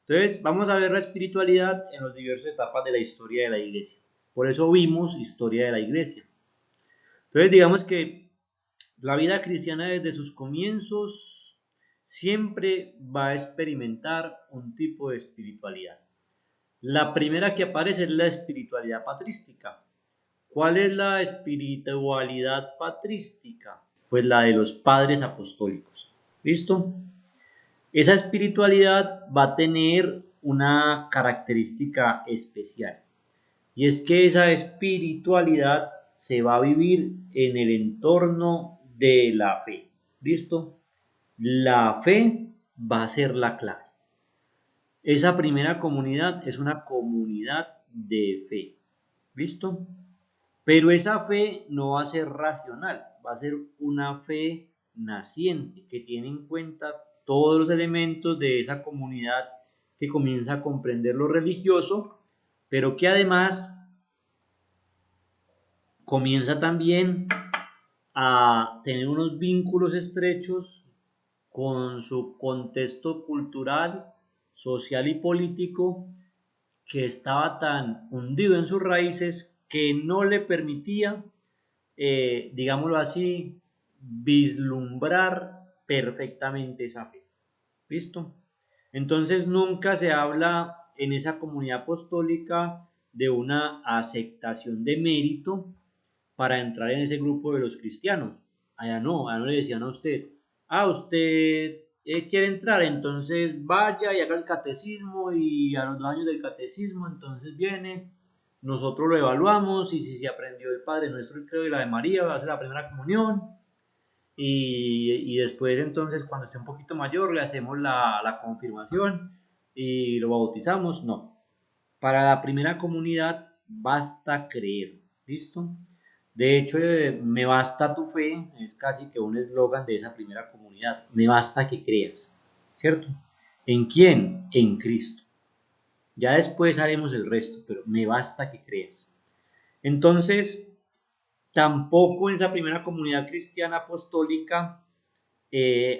Entonces, vamos a ver la espiritualidad en las diversas etapas de la historia de la iglesia. Por eso vimos historia de la iglesia. Entonces, digamos que la vida cristiana desde sus comienzos siempre va a experimentar un tipo de espiritualidad. La primera que aparece es la espiritualidad patrística. ¿Cuál es la espiritualidad patrística? Pues la de los padres apostólicos. ¿Listo? Esa espiritualidad va a tener una característica especial. Y es que esa espiritualidad se va a vivir en el entorno de la fe. ¿Listo? La fe va a ser la clave. Esa primera comunidad es una comunidad de fe. ¿Listo? Pero esa fe no va a ser racional, va a ser una fe naciente que tiene en cuenta todos los elementos de esa comunidad que comienza a comprender lo religioso, pero que además comienza también a tener unos vínculos estrechos con su contexto cultural, social y político que estaba tan hundido en sus raíces que no le permitía, digámoslo así, vislumbrar perfectamente esa fe. ¿Listo? Entonces nunca se habla en esa comunidad apostólica de una aceptación de mérito para entrar en ese grupo de los cristianos. Allá no le decían a usted, usted quiere entrar, entonces vaya y haga el catecismo y a los 2 años del catecismo, entonces viene, nosotros lo evaluamos y si se aprendió el Padre Nuestro, el Credo y la de María, va a hacer la primera comunión y después entonces cuando esté un poquito mayor le hacemos la confirmación y lo bautizamos. No, para la primera comunidad basta creer, ¿listo? De hecho, me basta tu fe es casi que un eslogan de esa primera comunidad. Me basta que creas, ¿cierto? ¿En quién? En Cristo. Ya después haremos el resto, pero me basta que creas. Entonces, tampoco en esa primera comunidad cristiana apostólica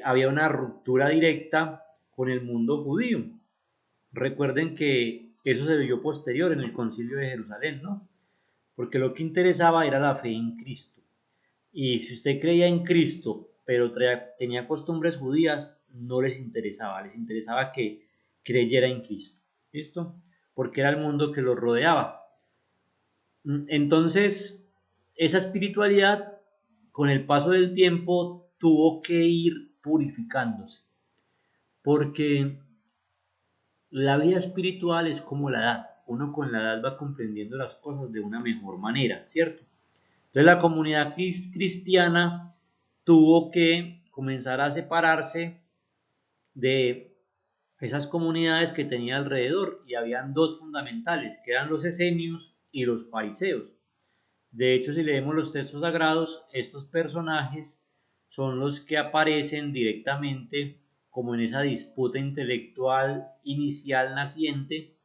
había una ruptura directa con el mundo judío. Recuerden que eso se vio posterior en el concilio de Jerusalén, ¿no? Porque lo que interesaba era la fe en Cristo. Y si usted creía en Cristo, pero tenía costumbres judías, no les interesaba que creyera en Cristo. ¿Listo? Porque era el mundo que los rodeaba. Entonces, esa espiritualidad, con el paso del tiempo, tuvo que ir purificándose. Porque la vida espiritual es como la edad. Uno con la edad va comprendiendo las cosas de una mejor manera, ¿cierto? Entonces la comunidad cristiana tuvo que comenzar a separarse de esas comunidades que tenía alrededor y habían dos fundamentales, que eran los esenios y los fariseos. De hecho, si leemos los textos sagrados, estos personajes son los que aparecen directamente como en esa disputa intelectual inicial naciente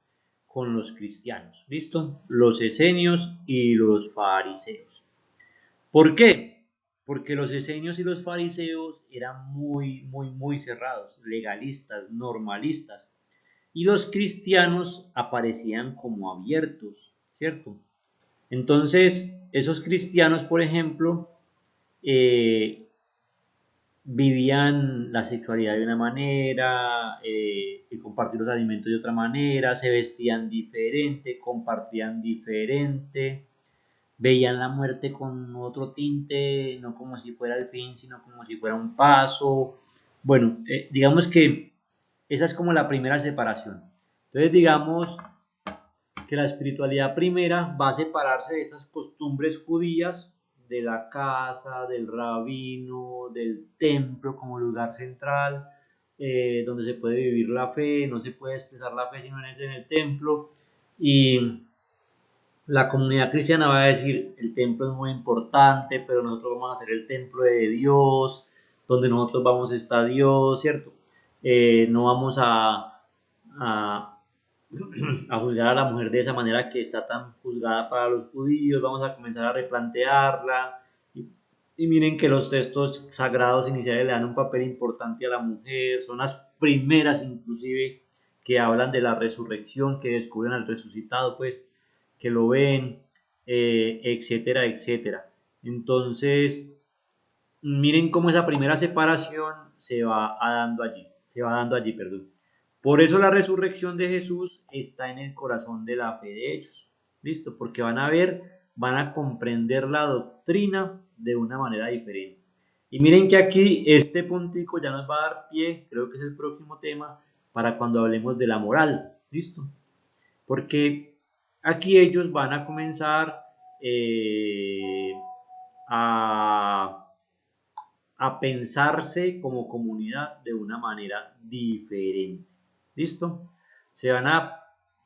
con los cristianos, ¿listo? Los esenios y los fariseos. ¿Por qué? Porque los esenios y los fariseos eran muy cerrados, legalistas, normalistas, y los cristianos aparecían como abiertos, ¿cierto? Entonces, esos cristianos, por ejemplo, eh, vivían la sexualidad de una manera, compartir los alimentos de otra manera, se vestían diferente, compartían diferente, veían la muerte con otro tinte, no como si fuera el fin, sino como si fuera un paso. Bueno, digamos que esa es como la primera separación. Entonces, digamos que la espiritualidad primera va a separarse de esas costumbres judías, de la casa, del rabino, del templo como lugar central, donde se puede vivir la fe, no se puede expresar la fe si no es en el templo. Y la comunidad cristiana va a decir, el templo es muy importante, pero nosotros vamos a ser el templo de Dios, donde nosotros vamos a estar Dios, ¿cierto? No vamos a, a juzgar a la mujer de esa manera que está tan juzgada para los judíos, vamos a comenzar a replantearla. Y miren que los textos sagrados iniciales le dan un papel importante a la mujer, son las primeras inclusive que hablan de la resurrección, que descubren al resucitado, pues, que lo ven, etcétera, etcétera. Entonces, miren cómo esa primera separación se va dando allí, perdón. Por eso la resurrección de Jesús está en el corazón de la fe de ellos. ¿Listo? Porque van a ver, van a comprender la doctrina de una manera diferente. Y miren que aquí este puntico ya nos va a dar pie, creo que es el próximo tema, para cuando hablemos de la moral. ¿Listo? Porque aquí ellos van a comenzar a pensarse como comunidad de una manera diferente. ¿Listo? Se van a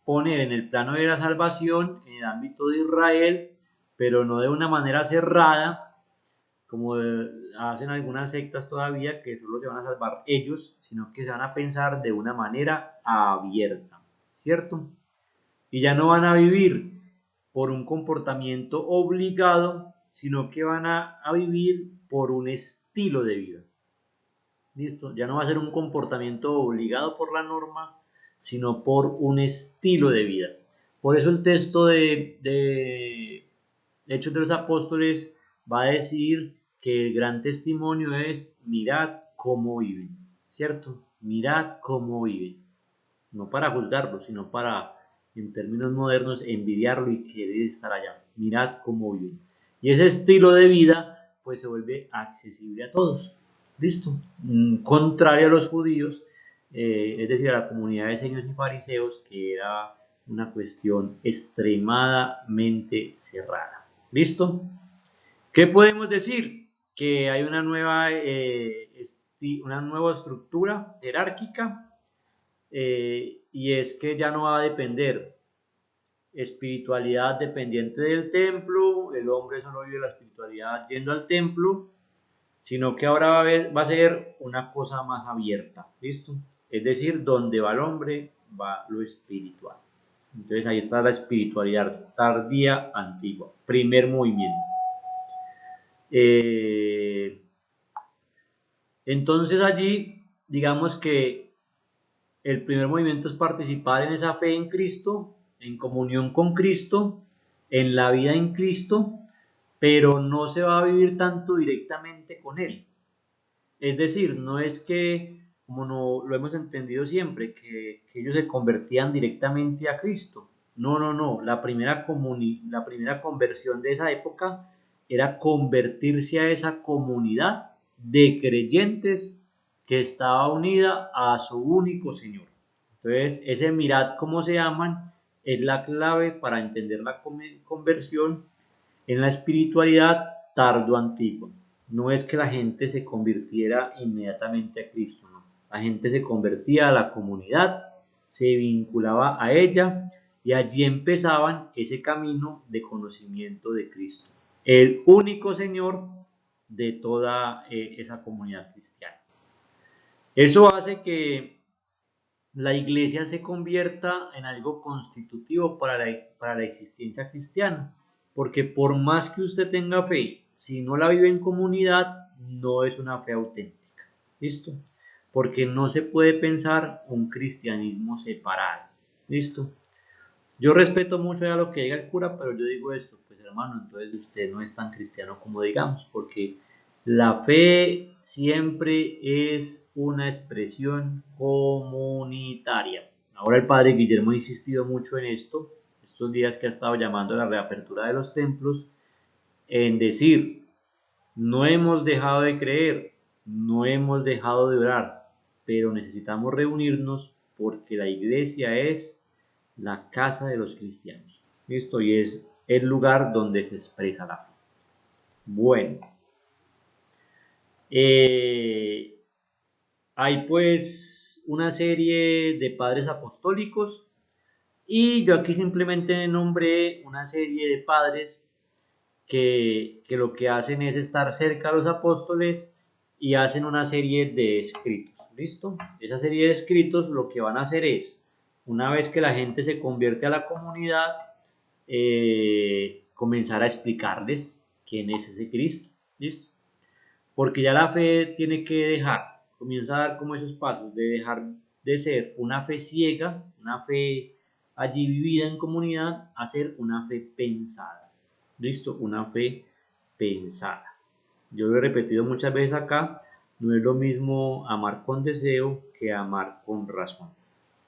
poner en el plano de la salvación, en el ámbito de Israel, pero no de una manera cerrada, como hacen algunas sectas todavía, que solo se van a salvar ellos, sino que se van a pensar de una manera abierta, ¿cierto? Y ya no van a vivir por un comportamiento obligado, sino que van a vivir por un estilo de vida. ¿Listo? Ya no va a ser un comportamiento obligado por la norma, sino por un estilo de vida. Por eso el texto de Hechos de los Apóstoles va a decir que el gran testimonio es mirad cómo viven, ¿cierto? Mirad cómo viven. No para juzgarlo, sino para, en términos modernos, envidiarlo y querer estar allá. Mirad cómo viven. Y ese estilo de vida, pues se vuelve accesible a todos. ¿Listo? Contrario a los judíos, es decir, a la comunidad de esenios y fariseos, que era una cuestión extremadamente cerrada. ¿Listo? ¿Qué podemos decir? Que hay una nueva estructura jerárquica, y es que ya no va a depender espiritualidad dependiente del templo, el hombre solo vive la espiritualidad yendo al templo, sino que ahora va a ser una cosa más abierta, ¿listo? Es decir, donde va el hombre, va lo espiritual. Entonces ahí está la espiritualidad tardía, antigua, primer movimiento. Entonces allí, digamos que el primer movimiento es participar en esa fe en Cristo, en comunión con Cristo, en la vida en Cristo, pero no se va a vivir tanto directamente con Él. Es decir, no es que, como no, lo hemos entendido siempre, que ellos se convertían directamente a Cristo. No, no, no. La primera conversión de esa época era convertirse a esa comunidad de creyentes que estaba unida a su único Señor. Entonces, ese mirad cómo se aman es la clave para entender la conversión en la espiritualidad tardo-antigua. No es que la gente se convirtiera inmediatamente a Cristo, no. La gente se convertía a la comunidad, se vinculaba a ella y allí empezaban ese camino de conocimiento de Cristo, el único Señor de toda esa comunidad cristiana. Eso hace que la iglesia se convierta en algo constitutivo para la existencia cristiana, porque por más que usted tenga fe, si no la vive en comunidad, no es una fe auténtica. ¿Listo? Porque no se puede pensar un cristianismo separado. ¿Listo? Yo respeto mucho ya lo que diga el cura, pero yo digo esto, pues hermano, entonces usted no es tan cristiano como digamos, porque la fe siempre es una expresión comunitaria. Ahora el padre Guillermo ha insistido mucho en esto, estos días que ha estado llamando a la reapertura de los templos, en decir, no hemos dejado de creer, no hemos dejado de orar, pero necesitamos reunirnos porque la iglesia es la casa de los cristianos. ¿Listo? Y es el lugar donde se expresa la fe. Bueno. Hay pues una serie de padres apostólicos y yo aquí simplemente nombré una serie de padres que lo que hacen es estar cerca de los apóstoles y hacen una serie de escritos. ¿Listo? Esa serie de escritos lo que van a hacer es, una vez que la gente se convierte a la comunidad, comenzar a explicarles quién es ese Cristo. ¿Listo? Porque ya la fe tiene que comienza a dar como esos pasos de dejar de ser una fe ciega, una fe allí vivida en comunidad, a ser una fe pensada. ¿Listo? Una fe pensada. Yo lo he repetido muchas veces acá, no es lo mismo amar con deseo que amar con razón.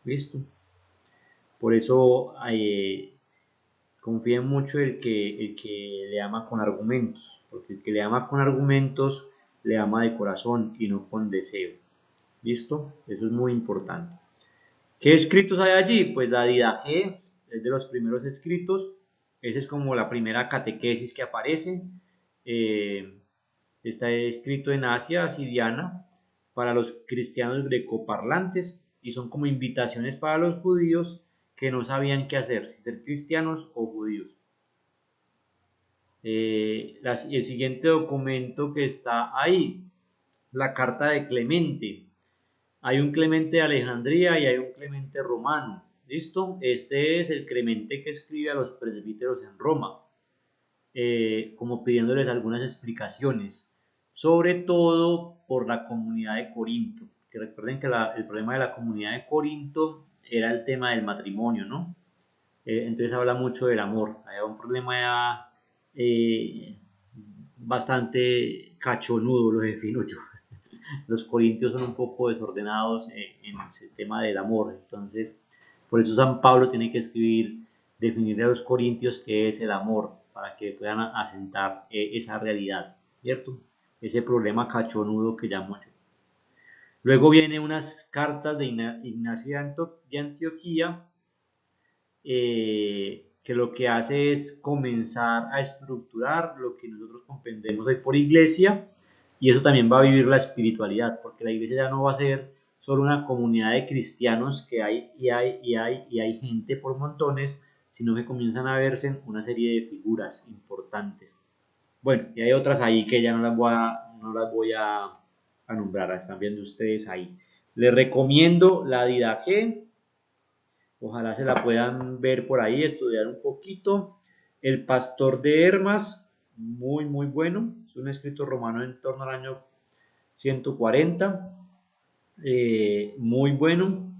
¿Listo? Por eso confíen mucho el que le ama con argumentos, porque el que le ama con argumentos le ama de corazón y no con deseo. ¿Listo? Eso es muy importante. ¿Qué escritos hay allí? Pues la Didache es de los primeros escritos. Esa es como la primera catequesis que aparece. Está escrito en Asia Siriana para los cristianos grecoparlantes y son como invitaciones para los judíos que no sabían qué hacer, si ser cristianos o judíos. El siguiente documento que está ahí, la carta de Clemente. Hay un Clemente de Alejandría y hay un Clemente romano. ¿Listo? Este es el Clemente que escribe a los presbíteros en Roma, como pidiéndoles algunas explicaciones, sobre todo por la comunidad de Corinto. Que recuerden que el problema de la comunidad de Corinto era el tema del matrimonio, ¿no? Entonces habla mucho del amor. Hay un problema bastante cachonudo, lo defino yo. Los corintios son un poco desordenados en el tema del amor, entonces por eso San Pablo tiene que escribir, definirle a los corintios qué es el amor, para que puedan asentar esa realidad, ¿cierto? Ese problema cachonudo que llamo yo. Luego vienen unas cartas de Ignacio de Antioquía, que lo que hace es comenzar a estructurar lo que nosotros comprendemos hoy por iglesia, y eso también va a vivir la espiritualidad, porque la iglesia ya no va a ser solo una comunidad de cristianos que hay gente por montones, sino que comienzan a verse una serie de figuras importantes. Bueno, y hay otras ahí que ya no las voy a nombrar, están viendo ustedes ahí. Les recomiendo la Didache. Ojalá se la puedan ver por ahí, estudiar un poquito. El Pastor de Hermas, muy, muy bueno. Es un escrito romano en torno al año 140. Muy bueno.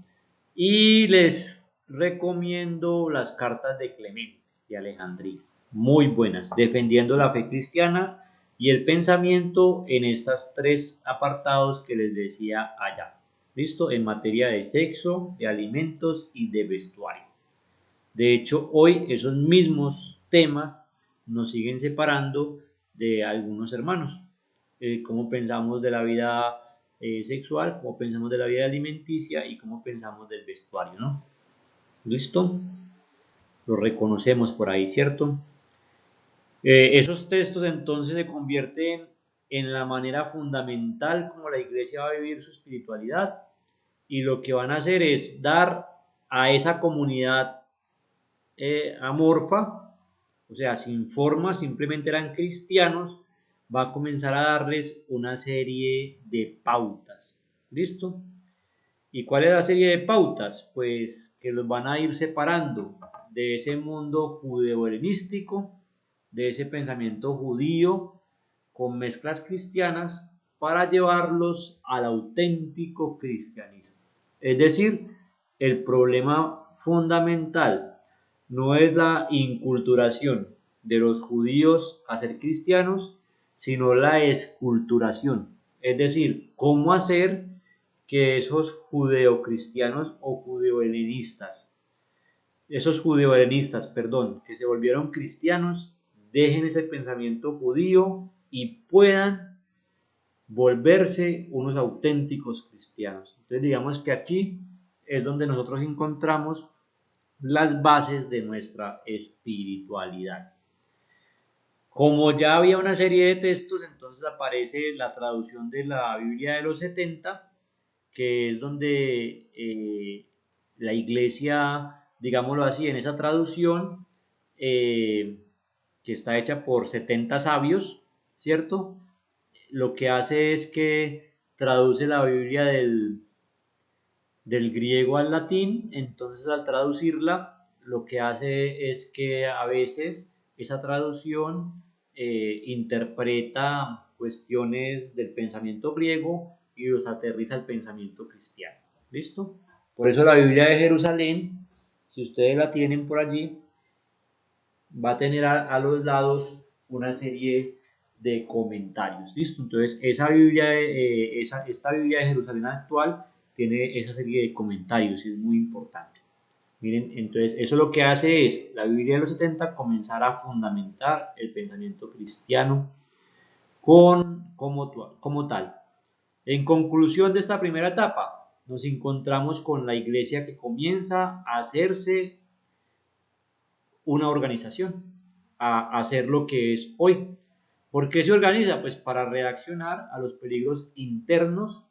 Y les recomiendo las cartas de Clemente de Alejandría. Muy buenas, defendiendo la fe cristiana y el pensamiento en estos tres apartados que les decía allá. ¿Listo? En materia de sexo, de alimentos y de vestuario. De hecho, hoy esos mismos temas nos siguen separando de algunos hermanos. Cómo pensamos de la vida sexual, cómo pensamos de la vida alimenticia y cómo pensamos del vestuario, ¿no? ¿Listo? Lo reconocemos por ahí, ¿cierto? Esos textos entonces se convierten en la manera fundamental como la iglesia va a vivir su espiritualidad, y lo que van a hacer es dar a esa comunidad amorfa, o sea, sin forma, simplemente eran cristianos, va a comenzar a darles una serie de pautas. ¿Listo? ¿Y cuál es la serie de pautas? Pues que los van a ir separando de ese mundo judeo-helenístico, de ese pensamiento judío con mezclas cristianas para llevarlos al auténtico cristianismo. Es decir, el problema fundamental no es la inculturación de los judíos a ser cristianos, sino la esculturación. Es decir, cómo hacer que esos judeocristianos o judeohelenistas, perdón, que se volvieron cristianos, dejen ese pensamiento judío y puedan volverse unos auténticos cristianos. Entonces digamos que aquí es donde nosotros encontramos las bases de nuestra espiritualidad. Como ya había una serie de textos, entonces aparece la traducción de la Biblia de los 70, que es donde la iglesia, digámoslo así, en esa traducción, que está hecha por 70 sabios, ¿cierto? Lo que hace es que traduce la Biblia del griego al latín, entonces al traducirla, lo que hace es que a veces esa traducción interpreta cuestiones del pensamiento griego y los aterriza al pensamiento cristiano. ¿Listo? Por eso la Biblia de Jerusalén, si ustedes la tienen por allí, va a tener a los lados una serie de comentarios. ¿Listo? Entonces, esta Biblia de Jerusalén actual tiene esa serie de comentarios y es muy importante. Miren, entonces, eso lo que hace es, la Biblia de los 70, comenzar a fundamentar el pensamiento cristiano como tal. En conclusión de esta primera etapa, nos encontramos con la iglesia que comienza a hacerse una organización, a hacer lo que es hoy. ¿Por qué se organiza? Pues para reaccionar a los peligros internos,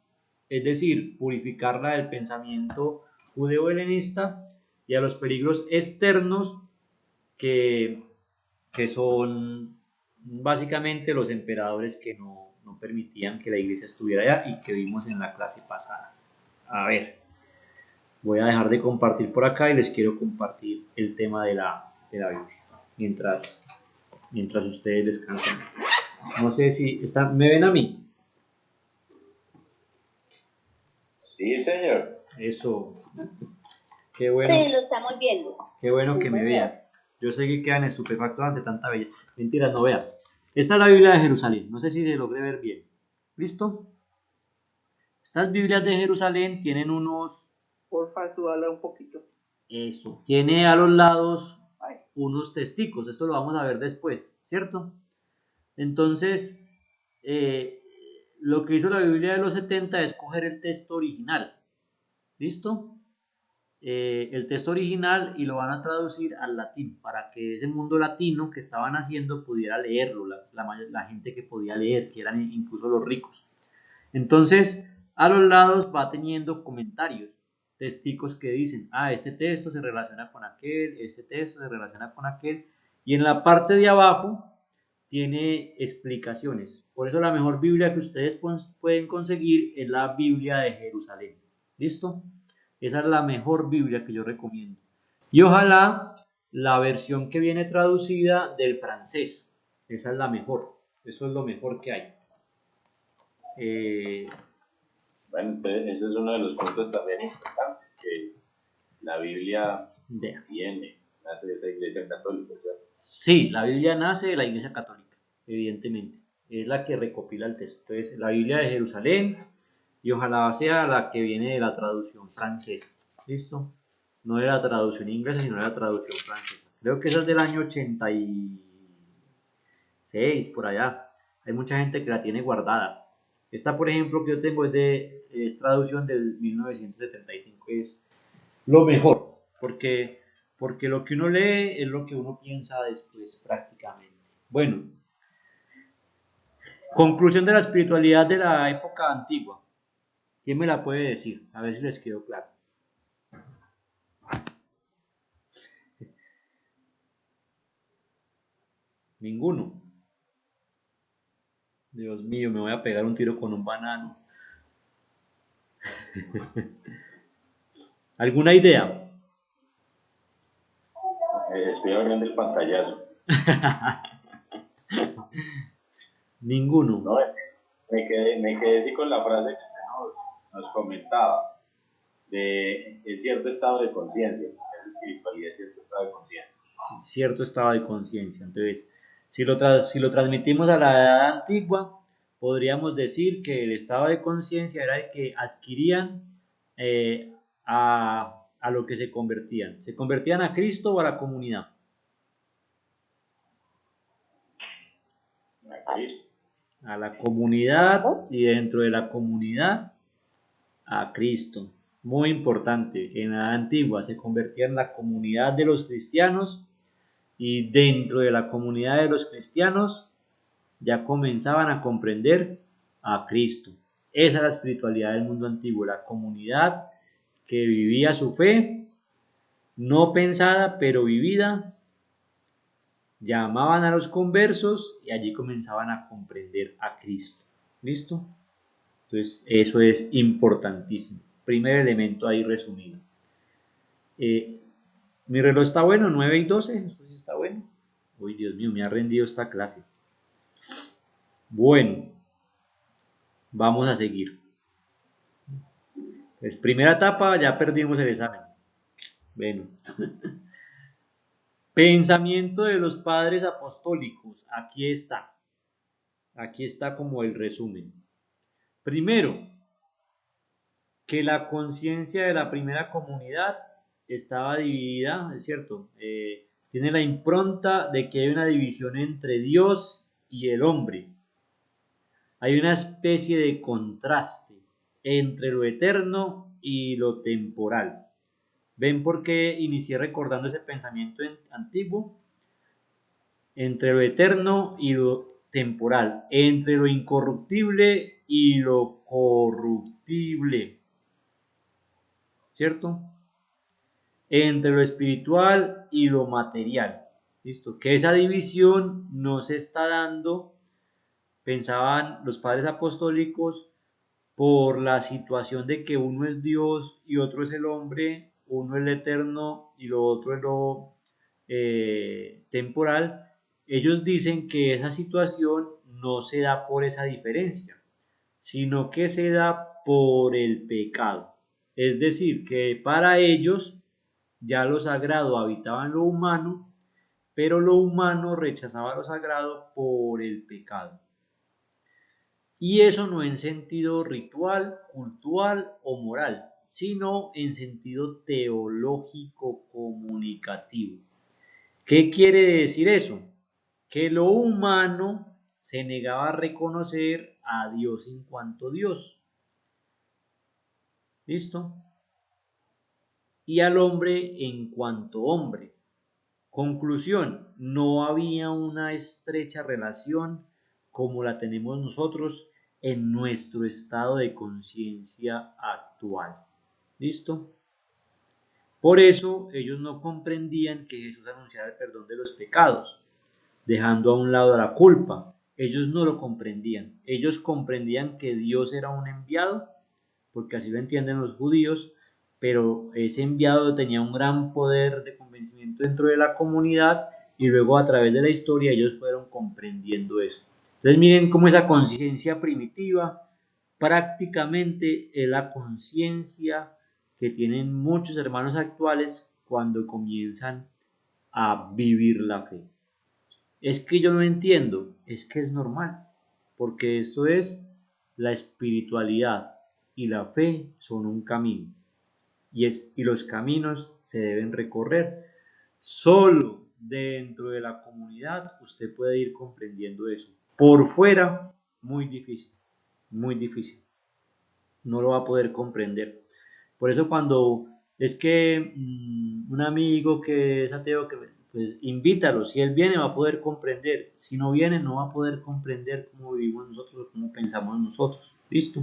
es decir, purificarla del pensamiento judeo-helenista, y a los peligros externos que, que son básicamente los emperadores que no permitían que la iglesia estuviera allá y que vimos en la clase pasada. A ver, voy a dejar de compartir por acá y les quiero compartir el tema de la Biblia mientras ustedes descansan. No sé si ¿me ven a mí? Sí, señor. Eso. Qué bueno. Sí, lo estamos viendo. Qué bueno que me vean. Yo sé que quedan estupefactos ante tanta belleza. Mentiras, no vean. Esta es la Biblia de Jerusalén. No sé si se logré ver bien. ¿Listo? Estas Biblias de Jerusalén tienen unos... Porfa, súbala un poquito. Eso. Tiene a los lados unos testigos. Esto lo vamos a ver después, ¿cierto? Entonces, lo que hizo la Biblia de los 70 es coger el texto original. ¿Listo? El texto original y lo van a traducir al latín para que ese mundo latino que estaban haciendo pudiera leerlo, la gente que podía leer, que eran incluso los ricos. Entonces, a los lados va teniendo comentarios, testigos que dicen, este texto se relaciona con aquel, este texto se relaciona con aquel, y en la parte de abajo tiene explicaciones. Por eso la mejor Biblia que ustedes pueden conseguir es la Biblia de Jerusalén. ¿Listo? Esa es la mejor Biblia que yo recomiendo. Y ojalá la versión que viene traducida del francés. Esa es la mejor. Eso es lo mejor que hay. Bueno, ese es uno de los puntos también importantes, que la Biblia nace de esa iglesia católica, ¿cierto? Sí, la Biblia nace de la iglesia católica, evidentemente. Es la que recopila el texto. Entonces, la Biblia de Jerusalén, y ojalá sea la que viene de la traducción francesa. ¿Listo? No de la traducción inglesa, sino de la traducción francesa. Creo que esa es del año 86, por allá. Hay mucha gente que la tiene guardada. Esta, por ejemplo, que yo tengo es traducción del 1975. Es lo mejor, porque lo que uno lee es lo que uno piensa después prácticamente. Bueno, conclusión de la espiritualidad de la época antigua. ¿Quién me la puede decir? A ver si les quedó claro. Ninguno. Dios mío, me voy a pegar un tiro con un banano. ¿Alguna idea? Estoy abriendo el pantallazo. Ninguno. No, me quedé sí con la frase que usted nos comentaba, de cierto estado de conciencia, esa espiritualidad, cierto estado de conciencia. Cierto estado de conciencia. Entonces, si lo transmitimos a la edad antigua, podríamos decir que el estado de conciencia era el que adquirían a lo que se convertían. ¿Se convertían a Cristo o a la comunidad? A Cristo. A la comunidad, y dentro de la comunidad a Cristo. Muy importante, en la edad antigua se convertía en la comunidad de los cristianos, y dentro de la comunidad de los cristianos ya comenzaban a comprender a Cristo. Esa es la espiritualidad del mundo antiguo, la comunidad que vivía su fe, no pensada pero vivida. Llamaban a los conversos y allí comenzaban a comprender a Cristo. ¿Listo? Entonces, eso es importantísimo. Primer elemento ahí resumido. Mi reloj está bueno, 9:12. Eso sí está bueno. Uy, Dios mío, me ha rendido esta clase. Bueno, vamos a seguir. Pues, primera etapa, ya perdimos el examen. Bueno. Pensamiento de los padres apostólicos. Aquí está. Aquí está como el resumen. Primero, que la conciencia de la primera comunidad estaba dividida, es cierto, tiene la impronta de que hay una división entre Dios y el hombre. Hay una especie de contraste entre lo eterno y lo temporal. ¿Ven por qué inicié recordando ese pensamiento antiguo? Entre lo eterno y lo temporal, entre lo incorruptible y lo corruptible, ¿cierto? Entre lo espiritual y lo material. ¿Listo? Que esa división no se está dando, pensaban los padres apostólicos, por la situación de que uno es Dios y otro es el hombre, uno es el eterno y lo otro es lo temporal. Ellos dicen que esa situación no se da por esa diferencia, sino que se da por el pecado. Es decir, que para ellos ya lo sagrado habitaba en lo humano, pero lo humano rechazaba lo sagrado por el pecado. Y eso no en sentido ritual, cultural o moral, sino en sentido teológico comunicativo. ¿Qué quiere decir eso? Que lo humano se negaba a reconocer a Dios en cuanto Dios. ¿Listo? Y al hombre en cuanto hombre. Conclusión, no había una estrecha relación como la tenemos nosotros en nuestro estado de conciencia actual. ¿Listo? Por eso ellos no comprendían que Jesús anunciara el perdón de los pecados, dejando a un lado la culpa. Ellos no lo comprendían. Ellos comprendían que Dios era un enviado, porque así lo entienden los judíos, pero ese enviado tenía un gran poder de convencimiento dentro de la comunidad, y luego a través de la historia ellos fueron comprendiendo eso. Entonces miren cómo esa conciencia primitiva prácticamente es la conciencia que tienen muchos hermanos actuales cuando comienzan a vivir la fe. Es que yo no entiendo, es que es normal, porque esto es la espiritualidad y la fe son un camino, y los caminos se deben recorrer. Solo dentro de la comunidad usted puede ir comprendiendo eso. Por fuera, muy difícil, muy difícil. No lo va a poder comprender. Por eso cuando es que un amigo que es ateo, que pues invítalo, si él viene va a poder comprender, si no viene no va a poder comprender cómo vivimos nosotros, cómo pensamos nosotros. ¿Listo?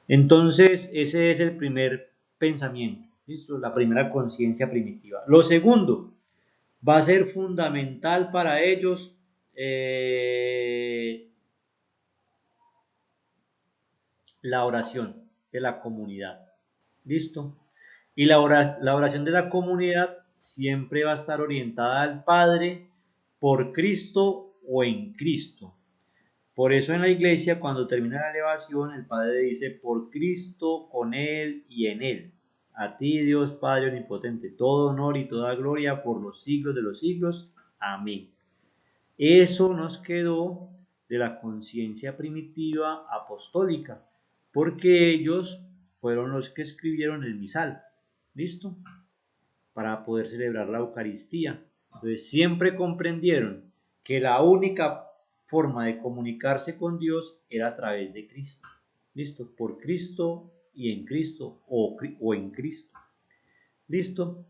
Entonces ese es el primer pensamiento, ¿listo? La primera conciencia primitiva. Lo segundo, va a ser fundamental para ellos la oración de la comunidad. ¿Listo? Y la oración de la comunidad siempre va a estar orientada al Padre por Cristo o en Cristo. Por eso en la iglesia, cuando termina la elevación, el Padre dice, por Cristo, con Él y en Él. A ti, Dios Padre Omnipotente, todo honor y toda gloria por los siglos de los siglos. Amén. Eso nos quedó de la conciencia primitiva apostólica, porque ellos fueron los que escribieron el misal. ¿Listo? Para poder celebrar la Eucaristía. Entonces siempre comprendieron que la única forma de comunicarse con Dios era a través de Cristo. ¿Listo? Por Cristo y en Cristo o en Cristo. ¿Listo?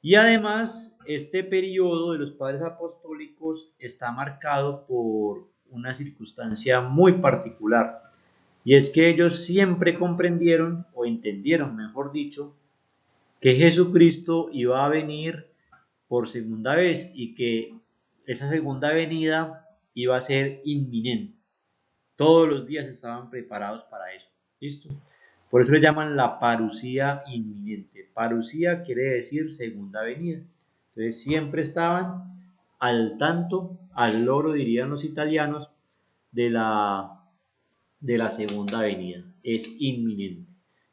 Y además, este periodo de los padres apostólicos está marcado por una circunstancia muy particular. Y es que ellos siempre comprendieron, o entendieron, mejor dicho, que Jesucristo iba a venir por segunda vez y que esa segunda venida iba a ser inminente. Todos los días estaban preparados para eso. ¿Listo? Por eso le llaman la parusía inminente. Parusía quiere decir segunda venida. Entonces siempre estaban al tanto, al loro dirían los italianos, de la segunda venida. Es inminente.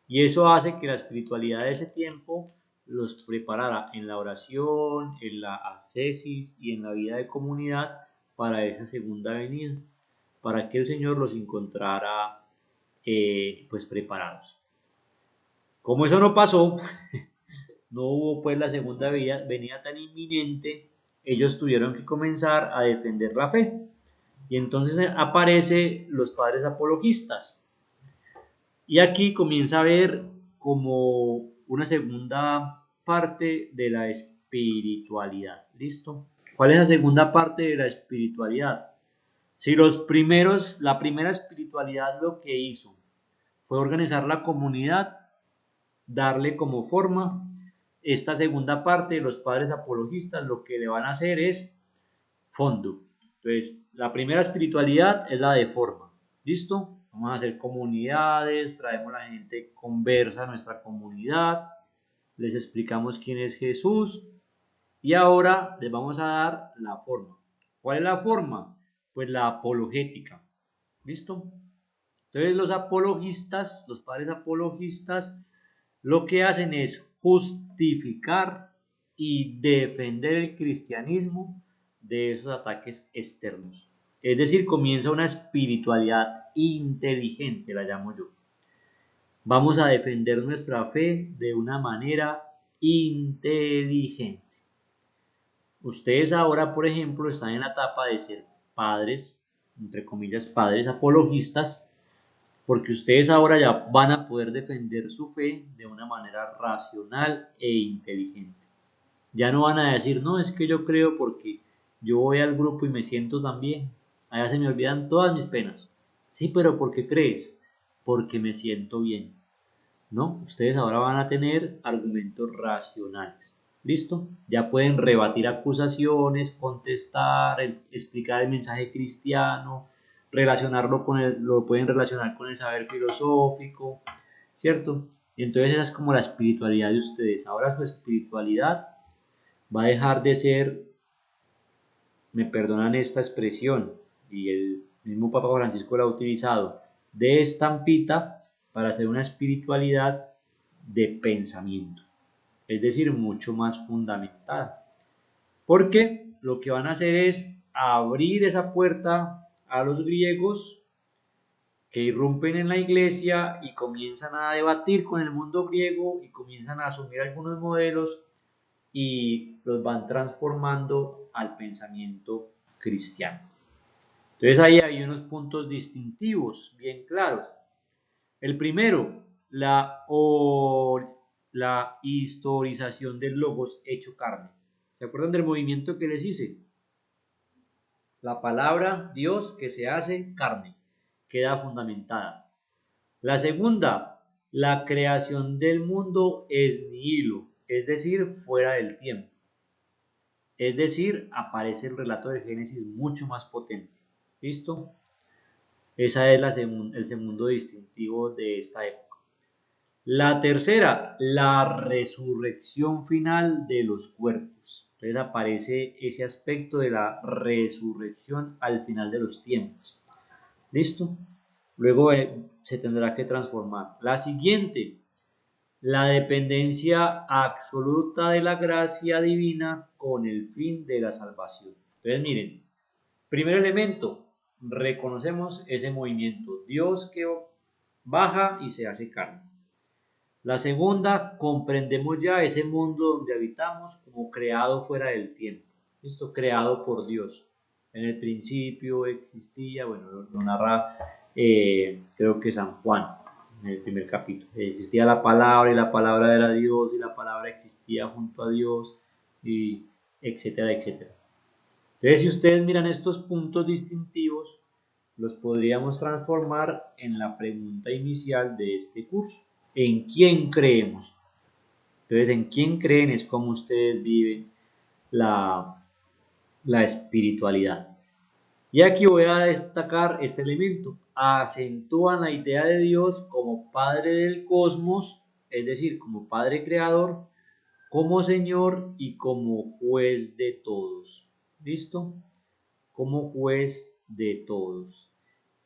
Y eso hace que la espiritualidad de ese tiempo los preparara en la oración, en la ascesis y en la vida de comunidad para esa segunda venida, para que el Señor los encontrara pues preparados. Como eso no pasó, no hubo pues la segunda venida tan inminente, ellos tuvieron que comenzar a defender la fe. Y entonces aparecen los padres apologistas. Y aquí comienza a ver como una segunda parte de la espiritualidad. ¿Listo? ¿Cuál es la segunda parte de la espiritualidad? Si la primera espiritualidad lo que hizo fue organizar la comunidad, darle como forma, esta segunda parte de los padres apologistas lo que le van a hacer es fondo. Entonces, la primera espiritualidad es la de forma. ¿Listo? Vamos a hacer comunidades, traemos a la gente, conversa a nuestra comunidad, les explicamos quién es Jesús y ahora les vamos a dar la forma. ¿Cuál es la forma? Pues la apologética. ¿Listo? Entonces los apologistas, los padres apologistas, lo que hacen es justificar y defender el cristianismo de esos ataques externos. Es decir, comienza una espiritualidad inteligente, la llamo yo. Vamos a defender nuestra fe de una manera inteligente. Ustedes ahora, por ejemplo, están en la etapa de ser padres, entre comillas, padres apologistas, porque ustedes ahora ya van a poder defender su fe de una manera racional e inteligente. Ya no van a decir, no, es que yo creo porque yo voy al grupo y me siento tan bien. Allá se me olvidan todas mis penas. Sí, pero ¿por qué crees? Porque me siento bien. No, ustedes ahora van a tener argumentos racionales. ¿Listo? Ya pueden rebatir acusaciones, contestar, explicar el mensaje cristiano, lo pueden relacionar con el saber filosófico, ¿cierto? Y entonces esa es como la espiritualidad de ustedes. Ahora su espiritualidad va a dejar de ser, me perdonan esta expresión, y el mismo Papa Francisco la ha utilizado, de estampita para hacer una espiritualidad de pensamiento, es decir, mucho más fundamentada. Porque lo que van a hacer es abrir esa puerta a los griegos que irrumpen en la iglesia y comienzan a debatir con el mundo griego y comienzan a asumir algunos modelos y los van transformando al pensamiento cristiano. Entonces ahí hay unos puntos distintivos bien claros. El primero, la historización del logos hecho carne. ¿Se acuerdan del movimiento que les hice? La palabra Dios que se hace carne queda fundamentada. La segunda, la creación del mundo es nihilo, es decir, fuera del tiempo. Es decir, aparece el relato de Génesis mucho más potente. ¿Listo? Esa es el segundo distintivo de esta época. La tercera, la resurrección final de los cuerpos. Entonces aparece ese aspecto de la resurrección al final de los tiempos. ¿Listo? Luego se tendrá que transformar. La siguiente, la dependencia absoluta de la gracia divina con el fin de la salvación. Entonces miren, primer elemento, reconocemos ese movimiento, Dios que baja y se hace carne. La segunda, comprendemos ya ese mundo donde habitamos como creado fuera del tiempo, esto creado por Dios. En el principio existía, bueno, lo narra creo que San Juan en el primer capítulo. Existía la palabra y la palabra era Dios y la palabra existía junto a Dios y etcétera, etcétera. Entonces, si ustedes miran estos puntos distintivos, los podríamos transformar en la pregunta inicial de este curso. ¿En quién creemos? Entonces, ¿en quién creen? Es como ustedes viven la espiritualidad. Y aquí voy a destacar este elemento. Acentúan la idea de Dios como Padre del cosmos, es decir, como Padre Creador, como Señor y como Juez de todos. ¿Listo? Como Juez de todos.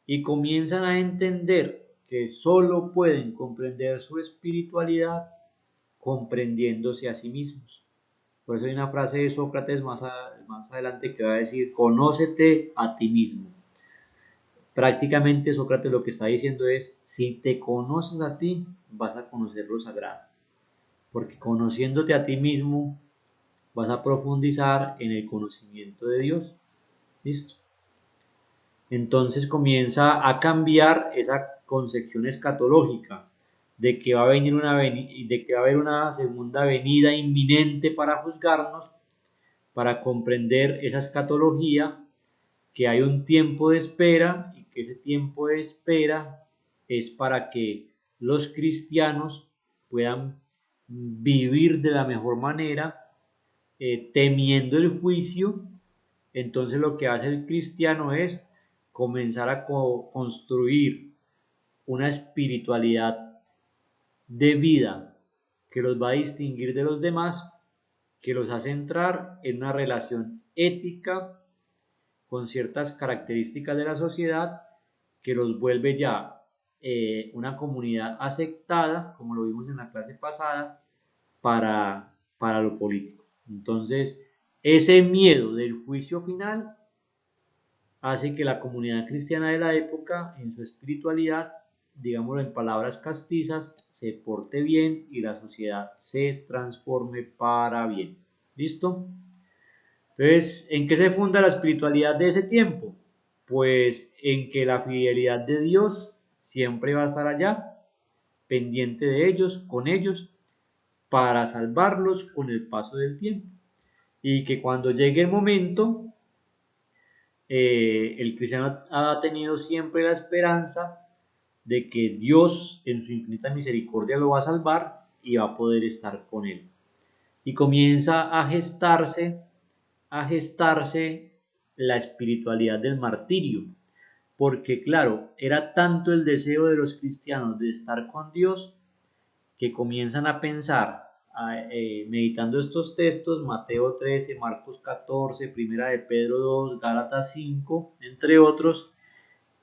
Y comienzan a entender que solo pueden comprender su espiritualidad comprendiéndose a sí mismos. Por eso hay una frase de Sócrates más adelante que va a decir, conócete a ti mismo. Prácticamente Sócrates lo que está diciendo es, si te conoces a ti, vas a conocer lo sagrado. Porque conociéndote a ti mismo, vas a profundizar en el conocimiento de Dios. ¿Listo? Entonces comienza a cambiar esa concepción escatológica de que va a haber una segunda venida inminente para juzgarnos, para comprender esa escatología, que hay un tiempo de espera y que ese tiempo de espera es para que los cristianos puedan vivir de la mejor manera, temiendo el juicio. Entonces lo que hace el cristiano es comenzar a construir una espiritualidad de vida que los va a distinguir de los demás, que los hace entrar en una relación ética con ciertas características de la sociedad, que los vuelve ya una comunidad aceptada, como lo vimos en la clase pasada, para lo político. Entonces, ese miedo del juicio final hace que la comunidad cristiana de la época, en su espiritualidad, digámoslo en palabras castizas, se porte bien y la sociedad se transforme para bien. ¿Listo? Entonces, ¿en qué se funda la espiritualidad de ese tiempo? Pues en que la fidelidad de Dios siempre va a estar allá, pendiente de ellos, con ellos, para salvarlos con el paso del tiempo. Y que cuando llegue el momento, el cristiano ha tenido siempre la esperanza de que Dios en su infinita misericordia lo va a salvar y va a poder estar con él. Y comienza a gestarse la espiritualidad del martirio, porque claro, era tanto el deseo de los cristianos de estar con Dios que comienzan a pensar, meditando estos textos, Mateo 13, Marcos 14, Primera de Pedro 2, Gálatas 5, entre otros,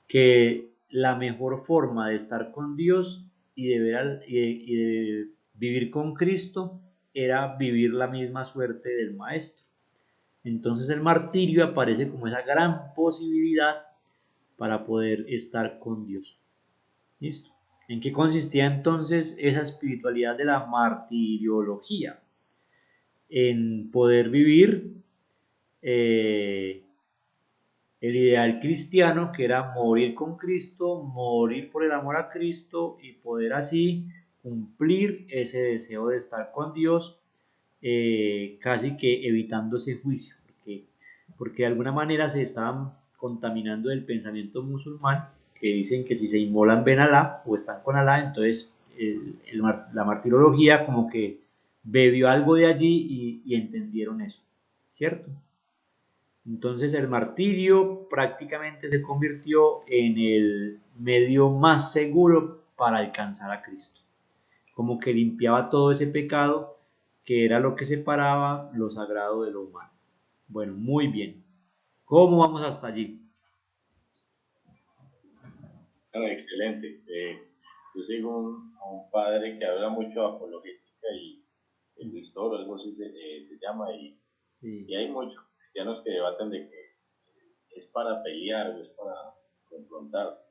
que la mejor forma de estar con Dios y de vivir con Cristo era vivir la misma suerte del Maestro. Entonces el martirio aparece como esa gran posibilidad para poder estar con Dios. ¿Listo? ¿En qué consistía entonces esa espiritualidad de la martiriología? En poder vivir el ideal cristiano, que era morir con Cristo, morir por el amor a Cristo y poder así cumplir ese deseo de estar con Dios, casi que evitando ese juicio, porque de alguna manera se estaban contaminando del pensamiento musulmán, que dicen que si se inmolan ven a Alá o están con Alá. Entonces la martirología como que bebió algo de allí y entendieron eso. ¿cierto? Entonces el martirio prácticamente se convirtió en el medio más seguro para alcanzar a Cristo. Como que limpiaba todo ese pecado que era lo que separaba lo sagrado de lo humano. Bueno, muy bien. ¿Cómo vamos hasta allí? Excelente. Yo sigo a un padre que habla mucho de apologética y el Ristoro, algo así se llama, Sí. y hay muchos cristianos que debaten de que es para pelear o es para confrontar.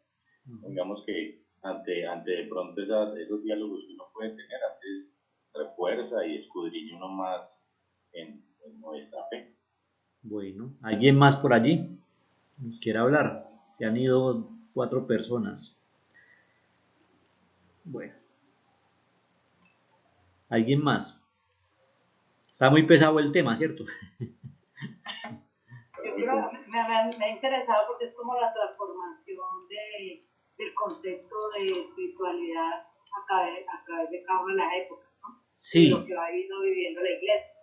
Digamos que ante de pronto esos diálogos que uno puede tener, antes refuerza y escudriña uno más en nuestra fe. Bueno, ¿alguien más por allí nos quiere hablar? Se han ido 4 personas. Bueno, ¿alguien más? Está muy pesado el tema, ¿cierto? Yo creo que me ha interesado porque es como la transformación del concepto de espiritualidad a través de cada una de las épocas, ¿no? Sí. Y lo que ha ido viviendo la iglesia.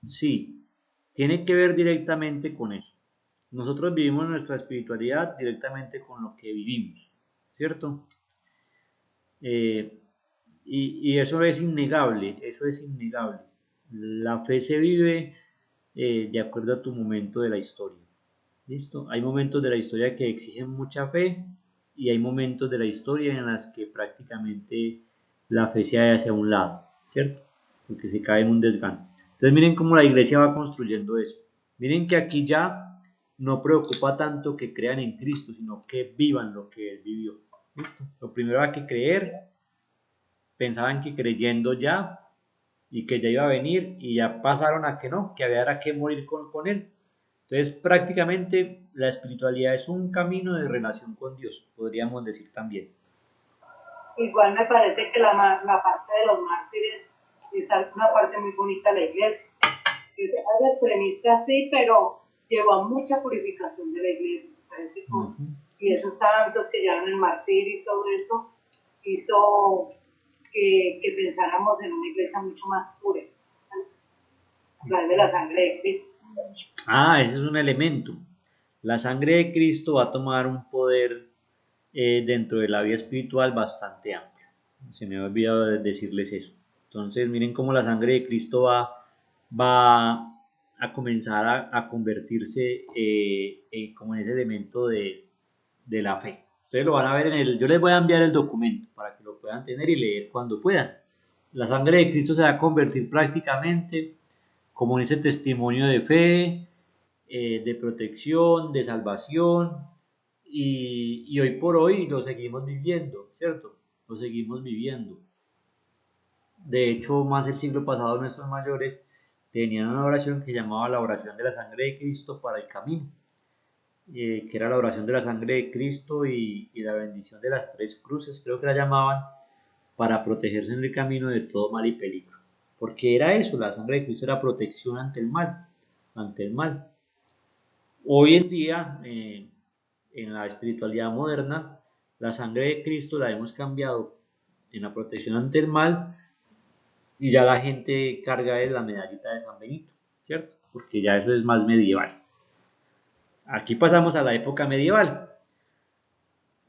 Sí, tiene que ver directamente con eso. Nosotros vivimos nuestra espiritualidad directamente con lo que vivimos, ¿cierto? Y eso es innegable, eso es innegable. La fe se vive de acuerdo a tu momento de la historia. ¿Listo? Hay momentos de la historia que exigen mucha fe y hay momentos de la historia en las que prácticamente la fe se hace hacia un lado, ¿cierto? Porque se cae en un desgano. Entonces miren cómo la iglesia va construyendo eso. Miren que aquí ya no preocupa tanto que crean en Cristo, sino que vivan lo que Él vivió. ¿Listo? Lo primero hay que creer, pensaban que creyendo ya y que ya iba a venir y ya pasaron a que no, que había que morir con Él. Entonces, prácticamente la espiritualidad es un camino de relación con Dios, podríamos decir también. Igual me parece que la parte de los mártires es una parte muy bonita de la iglesia. Es algo extremista, sí, pero llevó a mucha purificación de la iglesia. Parece y esos santos que llevaron el martirio y todo eso hizo que pensáramos en una iglesia mucho más pura, a través de la sangre de Cristo. Ese es un elemento. La sangre de Cristo va a tomar un poder dentro de la vida espiritual bastante amplio. Se me ha olvidado de decirles eso. Entonces, miren cómo la sangre de Cristo va a comenzar a convertirse como en ese elemento de la fe. Ustedes lo van a ver yo les voy a enviar el documento para que lo puedan tener y leer cuando puedan. La sangre de Cristo se va a convertir prácticamente como en ese testimonio de fe, de protección, de salvación, y hoy por hoy lo seguimos viviendo, ¿cierto? Lo seguimos viviendo. De hecho, más el siglo pasado nuestros mayores tenían una oración que llamaba la oración de la sangre de Cristo para el camino, que era la oración de la sangre de Cristo y la bendición de las 3 cruces, creo que la llamaban, para protegerse en el camino de todo mal y peligro. Porque era eso, la sangre de Cristo era protección ante el mal, ante el mal. Hoy en día, en la espiritualidad moderna, la sangre de Cristo la hemos cambiado en la protección ante el mal y ya la gente carga de la medallita de San Benito, ¿cierto? Porque ya eso es más medieval. Aquí pasamos a la época medieval.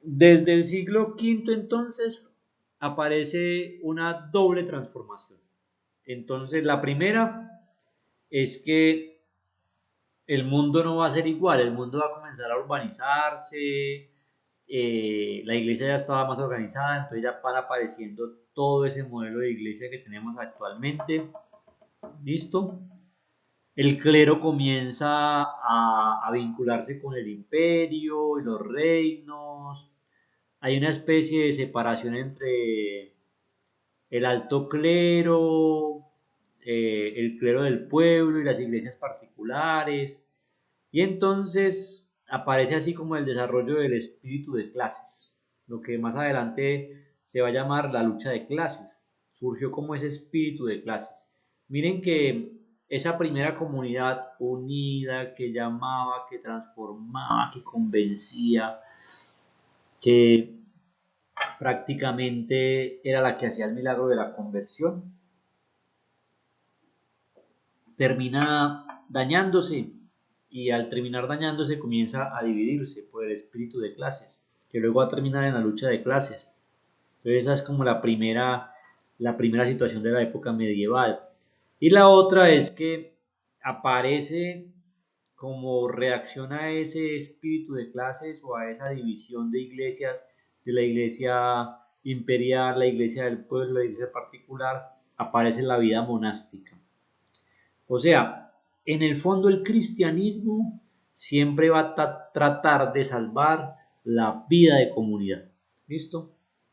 Desde el siglo V entonces aparece una doble transformación. Entonces la primera es que el mundo no va a ser igual, el mundo va a comenzar a urbanizarse, la iglesia ya estaba más organizada, entonces ya van apareciendo todo ese modelo de iglesia que tenemos actualmente. ¿Listo? El clero comienza a vincularse con el imperio y los reinos. Hay una especie de separación entre el alto clero, el clero del pueblo y las iglesias particulares. Y entonces aparece así como el desarrollo del espíritu de clases, lo que más adelante se va a llamar la lucha de clases. Surgió como ese espíritu de clases. Miren que esa primera comunidad unida que llamaba, que transformaba, que convencía, que prácticamente era la que hacía el milagro de la conversión, termina dañándose y al terminar dañándose comienza a dividirse por el espíritu de clases, que luego va a terminar en la lucha de clases. Entonces esa es como la primera situación de la época medieval. Y la otra es que aparece como reacción a ese espíritu de clases o a esa división de iglesias, de la iglesia imperial, la iglesia del pueblo, la iglesia particular, aparece la vida monástica. O sea, en el fondo el cristianismo siempre va a tratar de salvar la vida de comunidad. ¿Listo?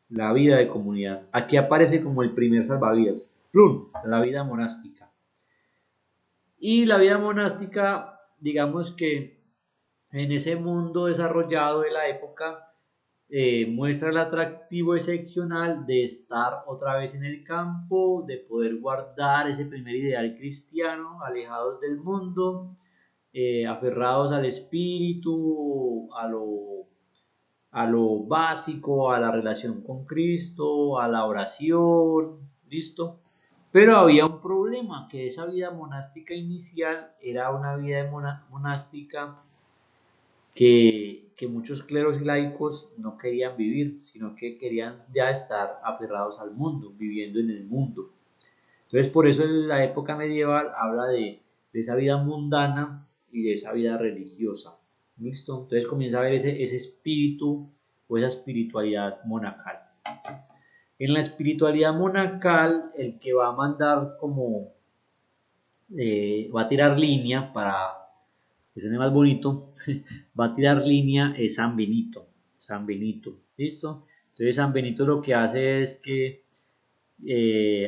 La vida de comunidad. Aquí aparece como el primer salvavidas. ¡Plum! La vida monástica. Y la vida monástica, digamos que en ese mundo desarrollado de la época, muestra el atractivo excepcional de estar otra vez en el campo, de poder guardar ese primer ideal cristiano, alejados del mundo, aferrados al espíritu, a lo básico, a la relación con Cristo, a la oración, ¿listo? Pero había un problema, que esa vida monástica inicial era una vida monástica que muchos cleros y laicos no querían vivir, sino que querían ya estar aferrados al mundo, viviendo en el mundo. Entonces, por eso en la época medieval habla de esa vida mundana y de esa vida religiosa. ¿Listo? Entonces comienza a ver ese espíritu o esa espiritualidad monacal. En la espiritualidad monacal, el que va a mandar como, va a tirar línea para que suene más bonito, va a tirar línea es San Benito. San Benito, ¿listo? Entonces San Benito lo que hace es que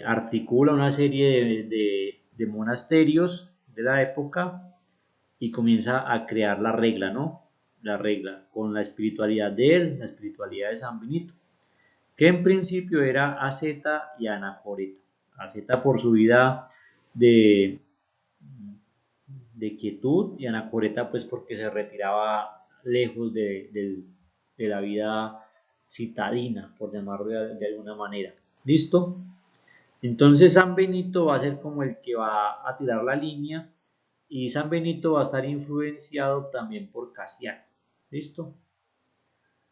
articula una serie de monasterios de la época y comienza a crear la regla, ¿no? La regla con la espiritualidad de él, la espiritualidad de San Benito, que en principio era asceta y anacoreta. Asceta por su vida de, de quietud y anacoreta pues porque se retiraba lejos de la vida citadina, por llamarlo de alguna manera. ¿Listo? Entonces San Benito va a ser como el que va a tirar la línea y San Benito va a estar influenciado también por Casiano. ¿Listo?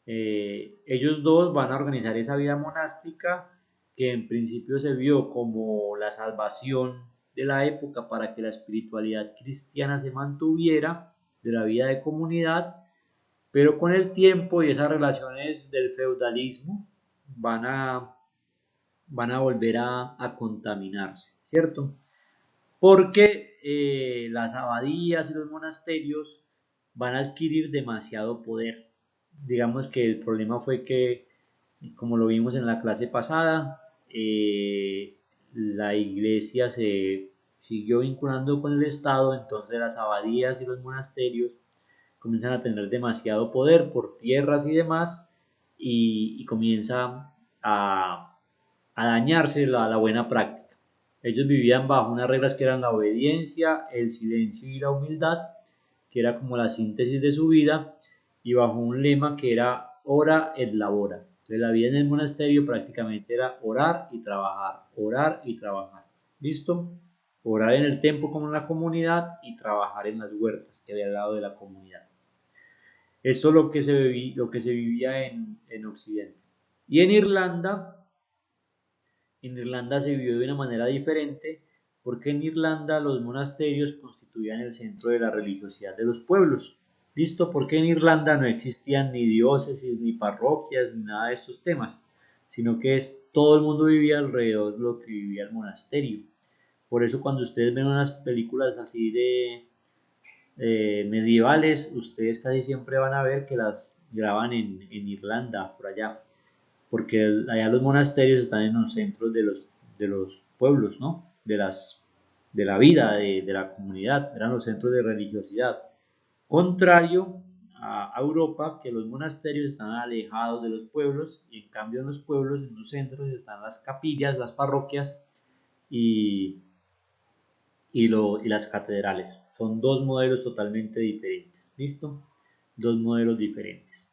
Ellos dos van a organizar esa vida monástica que en principio se vio como la salvación de la época para que la espiritualidad cristiana se mantuviera de la vida de comunidad, pero con el tiempo y esas relaciones del feudalismo van a, van a volver a contaminarse, ¿cierto? Porque las abadías y los monasterios van a adquirir demasiado poder. Digamos que el problema fue que, como lo vimos en la clase pasada, la iglesia se siguió vinculando con el Estado, entonces las abadías y los monasterios comienzan a tener demasiado poder por tierras y demás, y comienza a dañarse la buena práctica. Ellos vivían bajo unas reglas que eran la obediencia, el silencio y la humildad, que era como la síntesis de su vida, y bajo un lema que era ora et labora. Entonces la vida en el monasterio prácticamente era orar y trabajar, orar y trabajar. ¿Listo? Orar en el templo como en la comunidad y trabajar en las huertas que había al lado de la comunidad. Esto es lo que se vivía en Occidente. Y en Irlanda se vivió de una manera diferente porque en Irlanda los monasterios constituían el centro de la religiosidad de los pueblos. ¿Listo? Porque en Irlanda no existían ni diócesis, ni parroquias, ni nada de estos temas, sino que todo el mundo vivía alrededor de lo que vivía el monasterio. Por eso cuando ustedes ven unas películas así de medievales, ustedes casi siempre van a ver que las graban en Irlanda, por allá, porque allá los monasterios están en los centros de los pueblos, ¿no? De la vida de la comunidad, eran los centros de religiosidad. Contrario a Europa, que los monasterios están alejados de los pueblos y en cambio en los pueblos, en los centros, están las capillas, las parroquias y, y las catedrales. Son dos modelos totalmente diferentes, ¿listo? Dos modelos diferentes.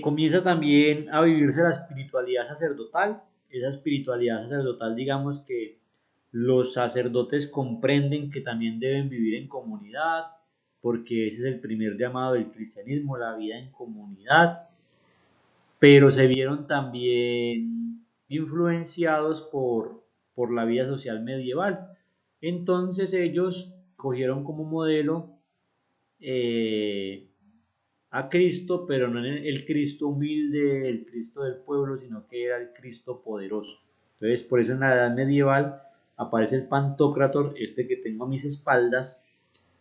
Comienza también a vivirse la espiritualidad sacerdotal. Esa espiritualidad sacerdotal, digamos que Los sacerdotes comprenden que también deben vivir en comunidad, porque ese es el primer llamado del cristianismo, la vida en comunidad, pero se vieron también influenciados por la vida social medieval. Entonces ellos cogieron como modelo eh, a Cristo, pero no el Cristo humilde, el Cristo del pueblo, sino que era el Cristo poderoso. Entonces, por eso en la edad medieval aparece el Pantocrátor, este que tengo a mis espaldas,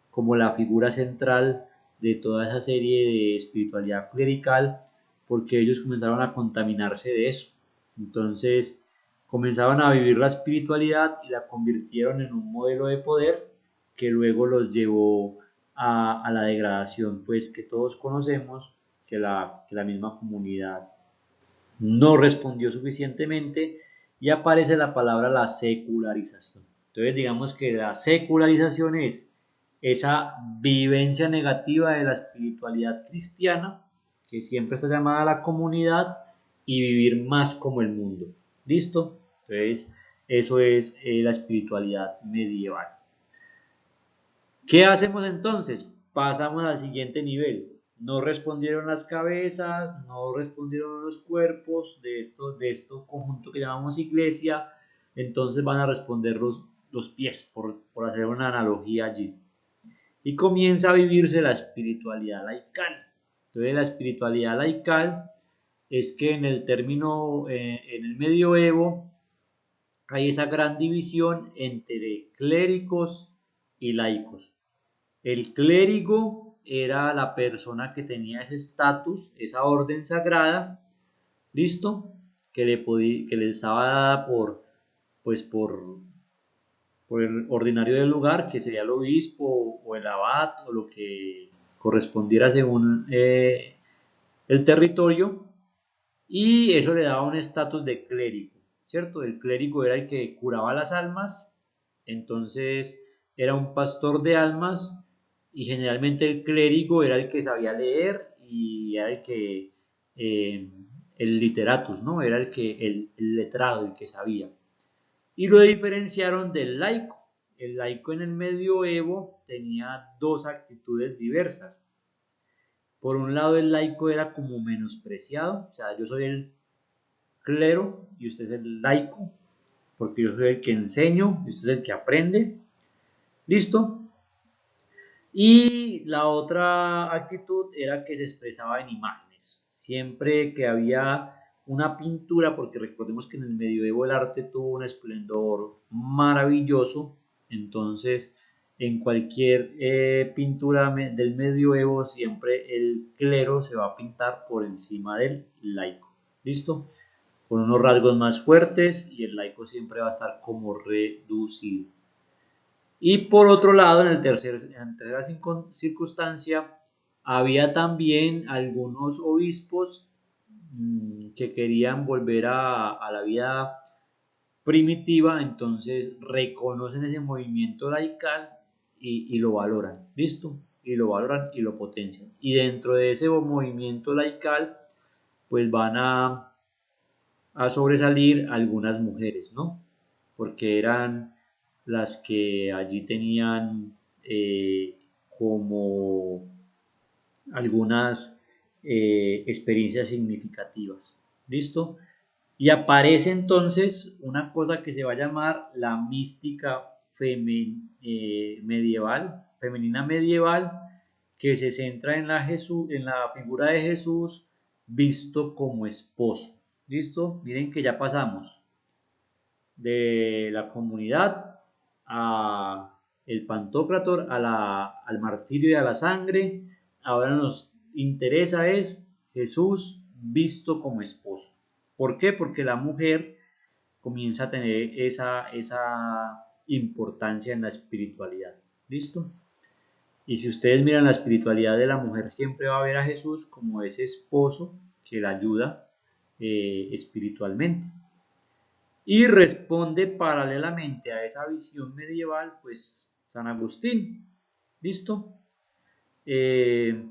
como la figura central de toda esa serie de espiritualidad clerical, porque ellos comenzaron a contaminarse de eso. Entonces, comenzaban a vivir la espiritualidad y la convirtieron en un modelo de poder que luego los llevó a la degradación, pues que todos conocemos, que la misma comunidad no respondió suficientemente y aparece la palabra la secularización. Entonces digamos que la secularización es esa vivencia negativa de la espiritualidad cristiana, que siempre está llamada a la comunidad, y vivir más como el mundo. ¿Listo? Entonces eso es la espiritualidad medieval. ¿Qué hacemos entonces? Pasamos al siguiente nivel. No respondieron las cabezas, no respondieron los cuerpos de esto conjunto que llamamos iglesia, entonces van a responder los pies, por hacer una analogía allí. Y comienza a vivirse la espiritualidad laical. Entonces la espiritualidad laical es que en el término, en el medioevo, hay esa gran división entre clérigos y laicos. El clérigo era la persona que tenía ese estatus, esa orden sagrada, ¿listo? Que le estaba dada pues por el ordinario del lugar, que sería el obispo o el abad o lo que correspondiera según el territorio, y eso le daba un estatus de clérigo, ¿cierto? El clérigo era el que curaba las almas, entonces era un pastor de almas, y generalmente el clérigo era el que sabía leer y era el que, el literatus, ¿no? Era el letrado, el que sabía. Y lo diferenciaron del laico. El laico en el medioevo tenía dos actitudes diversas. Por un lado, el laico era como menospreciado, o sea, yo soy el clero y usted es el laico, porque yo soy el que enseño y usted es el que aprende. ¿Listo? Y la otra actitud era que se expresaba en imágenes. Siempre que había una pintura, porque recordemos que en el medioevo el arte tuvo un esplendor maravilloso, entonces en cualquier pintura del medioevo siempre el clero se va a pintar por encima del laico. ¿Listo? Con unos rasgos más fuertes, y el laico siempre va a estar como reducido. Y por otro lado, en la tercera circunstancia, había también algunos obispos que querían volver a la vida primitiva, entonces reconocen ese movimiento laical y lo valoran, ¿listo? Y lo valoran y lo potencian. Y dentro de ese movimiento laical, pues van a sobresalir algunas mujeres, ¿no? Porque eran las que allí tenían como algunas experiencias significativas. ¿Listo? Y aparece entonces una cosa que se va a llamar la mística medieval, femenina medieval, que se centra en la figura de Jesús visto como esposo. ¿Listo? Miren que ya pasamos de la comunidad a el Pantocrátor, al martirio y a la sangre. Ahora nos interesa es Jesús visto como esposo. ¿Por qué? Porque la mujer comienza a tener esa importancia en la espiritualidad. ¿Listo? Y si ustedes miran la espiritualidad de la mujer, siempre va a ver a Jesús como ese esposo que la ayuda espiritualmente. Y responde paralelamente a esa visión medieval, pues San Agustín. ¿Listo? Eh,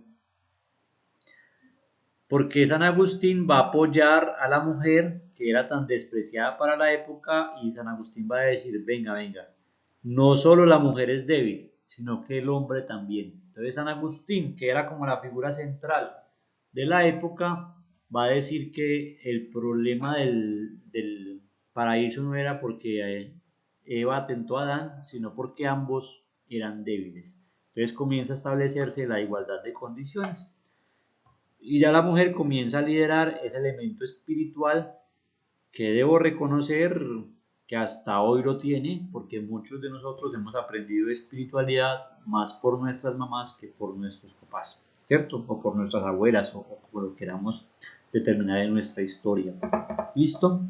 porque San Agustín va a apoyar a la mujer que era tan despreciada para la época, y San Agustín va a decir, venga, venga, no solo la mujer es débil, sino que el hombre también. Entonces San Agustín, que era como la figura central de la época, va a decir que el problema del paraíso no era porque Eva tentó a Adán, sino porque ambos eran débiles. Entonces comienza a establecerse la igualdad de condiciones. Y ya la mujer comienza a liderar ese elemento espiritual que debo reconocer que hasta hoy lo tiene, porque muchos de nosotros hemos aprendido espiritualidad más por nuestras mamás que por nuestros papás, ¿cierto? O por nuestras abuelas, o por lo que queramos determinar en nuestra historia. ¿Listo?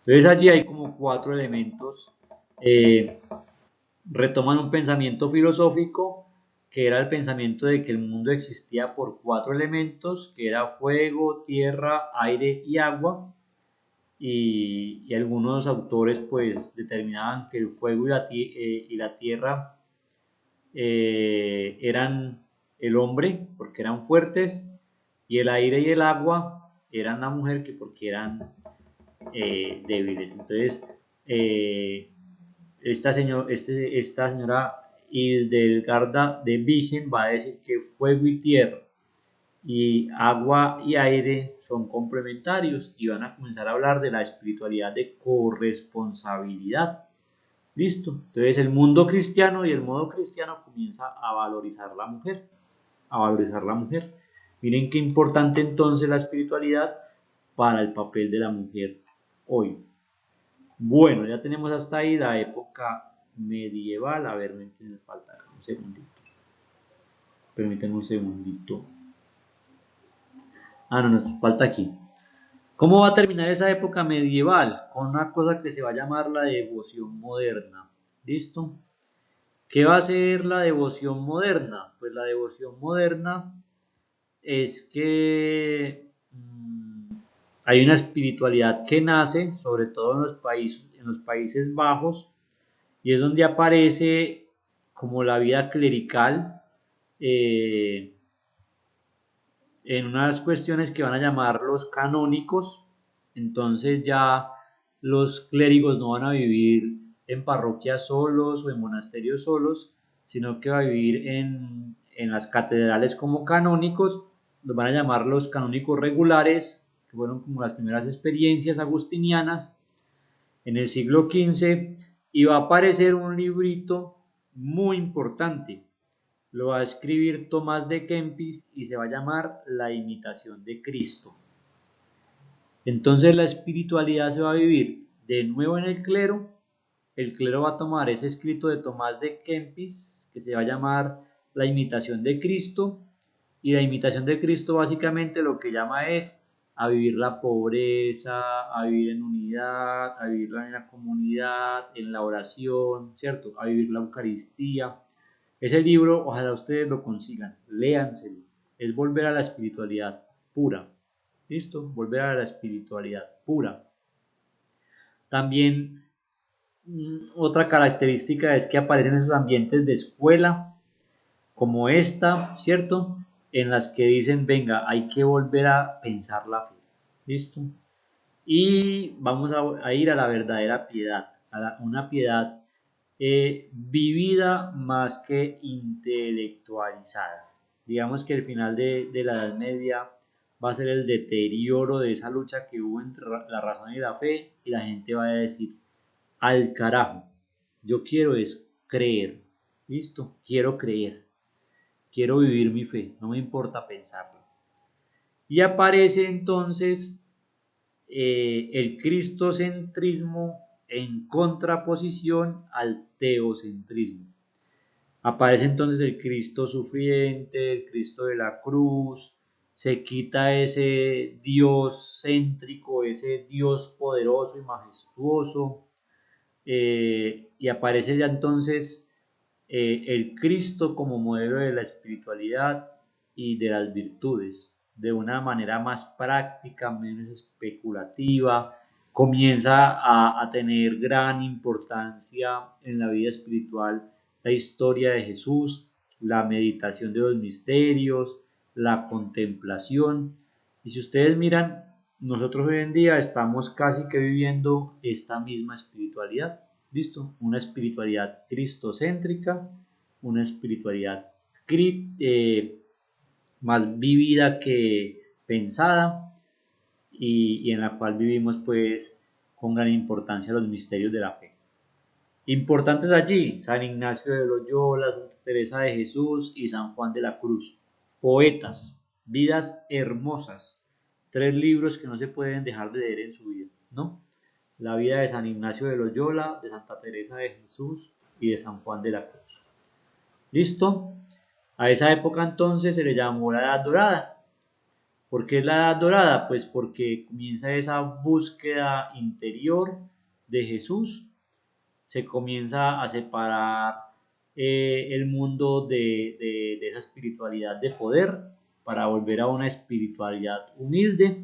Entonces allí hay como 4 elementos. Retoman un pensamiento filosófico que era el pensamiento de que el mundo existía por 4 elementos, que era fuego, tierra, aire y agua, y algunos autores pues determinaban que el fuego y la tierra eran el hombre porque eran fuertes, y el aire y el agua eran la mujer que porque eran débiles. Entonces esta señora Hildegarda de Bingen va a decir que fuego y tierra y agua y aire son complementarios, y van a comenzar a hablar de la espiritualidad de corresponsabilidad. Listo. Entonces el mundo cristiano y el modo cristiano comienza a valorizar la mujer, a valorizar la mujer. Miren qué importante entonces la espiritualidad para el papel de la mujer hoy. Bueno, ya tenemos hasta ahí la época medieval. A ver, me falta un segundito. Permítanme un segundito. Ah, no, nos falta aquí. ¿Cómo va a terminar esa época medieval? Con una cosa que se va a llamar la devoción moderna. ¿Listo? ¿Qué va a ser la devoción moderna? Pues la devoción moderna es que hay una espiritualidad que nace, sobre todo en los Países Bajos, y es donde aparece como la vida clerical, en unas cuestiones que van a llamar los canónicos. Entonces ya los clérigos no van a vivir en parroquias solos o en monasterios solos, sino que va a vivir en las catedrales como canónicos. Los van a llamar los canónicos regulares, que fueron como las primeras experiencias agustinianas en el siglo XV, y va a aparecer un librito muy importante. Lo va a escribir Tomás de Kempis y se va a llamar La imitación de Cristo. Entonces la espiritualidad se va a vivir de nuevo en el clero. El clero va a tomar ese escrito de Tomás de Kempis, que se va a llamar La imitación de Cristo, y la imitación de Cristo básicamente lo que llama es a vivir la pobreza, a vivir en unidad, a vivir en la comunidad, en la oración, ¿cierto? A vivir la Eucaristía. Ese libro, ojalá ustedes lo consigan, léanselo. Es volver a la espiritualidad pura. ¿Listo? Volver a la espiritualidad pura. También otra característica es que aparecen esos ambientes de escuela como esta, ¿cierto? En las que dicen, venga, hay que volver a pensar la fe. ¿Listo? Y vamos a ir a la verdadera piedad, una piedad vivida más que intelectualizada. Digamos que el final de la Edad Media va a ser el deterioro de esa lucha que hubo entre la razón y la fe, y la gente va a decir, al carajo, yo quiero es creer, listo, quiero creer, quiero vivir mi fe, no me importa pensarlo. Y aparece entonces el cristocentrismo en contraposición al teocentrismo. Aparece entonces el Cristo sufriente, el Cristo de la cruz, se quita ese Dios céntrico, ese Dios poderoso y majestuoso, y aparece ya entonces el Cristo como modelo de la espiritualidad y de las virtudes, de una manera más práctica, menos especulativa. Comienza a tener gran importancia en la vida espiritual la historia de Jesús, la meditación de los misterios, la contemplación. Y si ustedes miran nosotros hoy en día estamos casi que viviendo esta misma espiritualidad, ¿listo? Una espiritualidad cristocéntrica, una espiritualidad más vivida que pensada y en la cual vivimos pues con gran importancia los misterios de la fe. Importantes allí, San Ignacio de Loyola, Santa Teresa de Jesús y San Juan de la Cruz. Poetas, vidas hermosas, 3 libros que no se pueden dejar de leer en su vida, ¿no? La vida de San Ignacio de Loyola, de Santa Teresa de Jesús y de San Juan de la Cruz. ¿Listo? A esa época entonces se le llamó la Edad Dorada. ¿Por qué es la Edad Dorada? Pues porque comienza esa búsqueda interior de Jesús, se comienza a separar el mundo de esa espiritualidad de poder para volver a una espiritualidad humilde.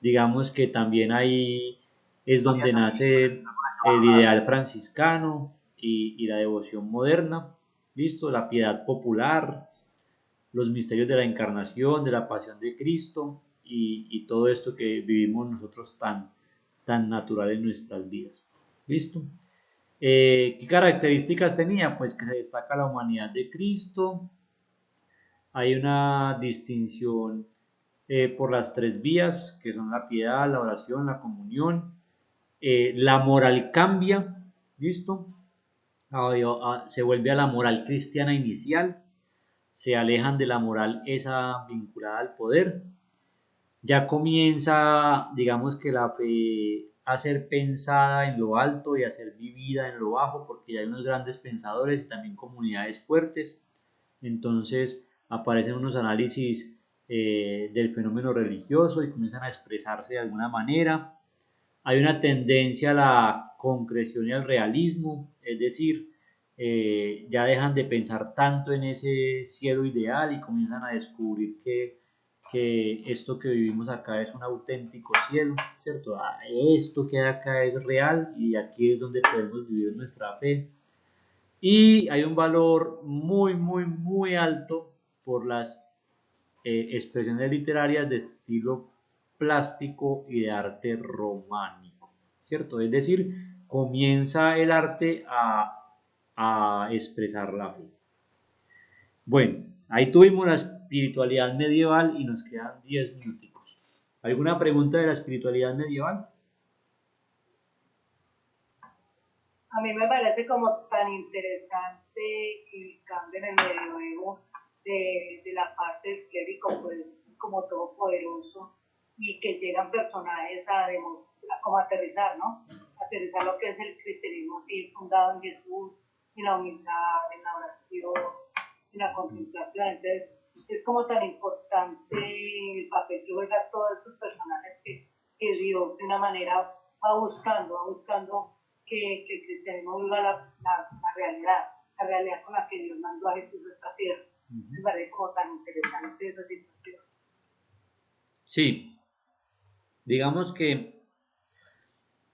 Digamos que también ahí es donde nace el ideal franciscano y la devoción moderna, ¿listo? La piedad popular, los misterios de la encarnación, de la pasión de Cristo y todo esto que vivimos nosotros tan natural en nuestras vidas. ¿Listo? ¿Qué características tenía? Pues que se destaca la humanidad de Cristo, hay una distinción por las 3 vías, que son la piedad, la oración, la comunión, la moral cambia, ¿listo? Se vuelve a la moral cristiana inicial, se alejan de la moral esa vinculada al poder, ya comienza, digamos que la fe a ser pensada en lo alto y a ser vivida en lo bajo, porque ya hay unos grandes pensadores y también comunidades fuertes. Entonces aparecen unos análisis del fenómeno religioso y comienzan a expresarse de alguna manera. Hay una tendencia a la concreción y al realismo, es decir, ya dejan de pensar tanto en ese cielo ideal y comienzan a descubrir que esto que vivimos acá es un auténtico cielo, ¿cierto? Esto que hay acá es real y aquí es donde podemos vivir nuestra fe. Y hay un valor muy alto por las expresiones literarias de estilo plástico y de arte románico, ¿cierto? Es decir, comienza el arte a expresar la fe. Bueno, ahí tuvimos la espiritualidad medieval y nos quedan 10 minuticos. ¿Alguna pregunta de la espiritualidad medieval? A mí me parece como tan interesante el cambio en el medioevo de la parte del clérigo pues, como todopoderoso y que llegan personajes a como aterrizar, ¿no? Aterrizar lo que es el cristianismo así fundado en Jesús, en la humildad, en la oración, en la contemplación. Entonces, es como tan importante el papel que juegan todos estos personajes que Dios de una manera va buscando que el cristianismo viva la realidad con la que Dios mandó a Jesús a esta tierra. Me parece como tan interesante esa situación. Sí, digamos que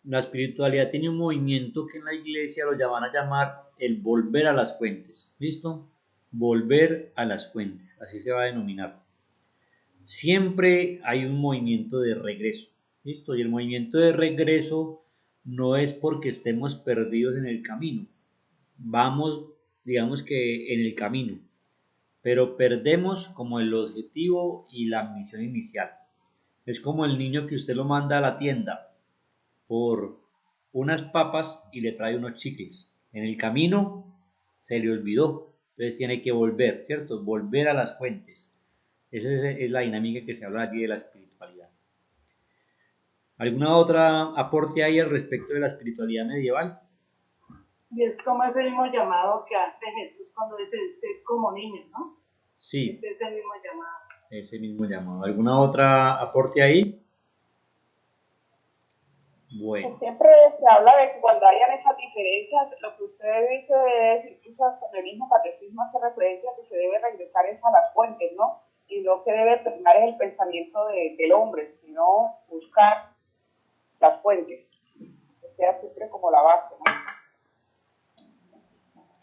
la espiritualidad tiene un movimiento que en la iglesia lo llaman a llamar el volver a las fuentes, ¿listo? Volver a las fuentes, así se va a denominar. Siempre hay un movimiento de regreso, ¿listo? Y el movimiento de regreso no es porque estemos perdidos en el camino, vamos, digamos que en el camino, pero perdemos como el objetivo y la misión inicial. Es como el niño que usted lo manda a la tienda por unas papas y le trae unos chicles. En el camino se le olvidó, entonces tiene que volver, ¿cierto? Volver a las fuentes. Esa es la dinámica que se habla allí de la espiritualidad. ¿Alguna otra aporte ahí al respecto de la espiritualidad medieval? Y es como ese mismo llamado que hace Jesús cuando dice ser como niños, ¿no? Sí. Es ese mismo llamado. Ese mismo llamado. ¿Alguna otra aporte ahí? Bueno. Siempre se habla de que cuando hayan esas diferencias, lo que usted dice es, incluso con el mismo catecismo hace referencia a que se debe regresar es a las fuentes, ¿no? Y lo que debe primar es el pensamiento del hombre, sino buscar las fuentes, que sea siempre como la base, ¿no?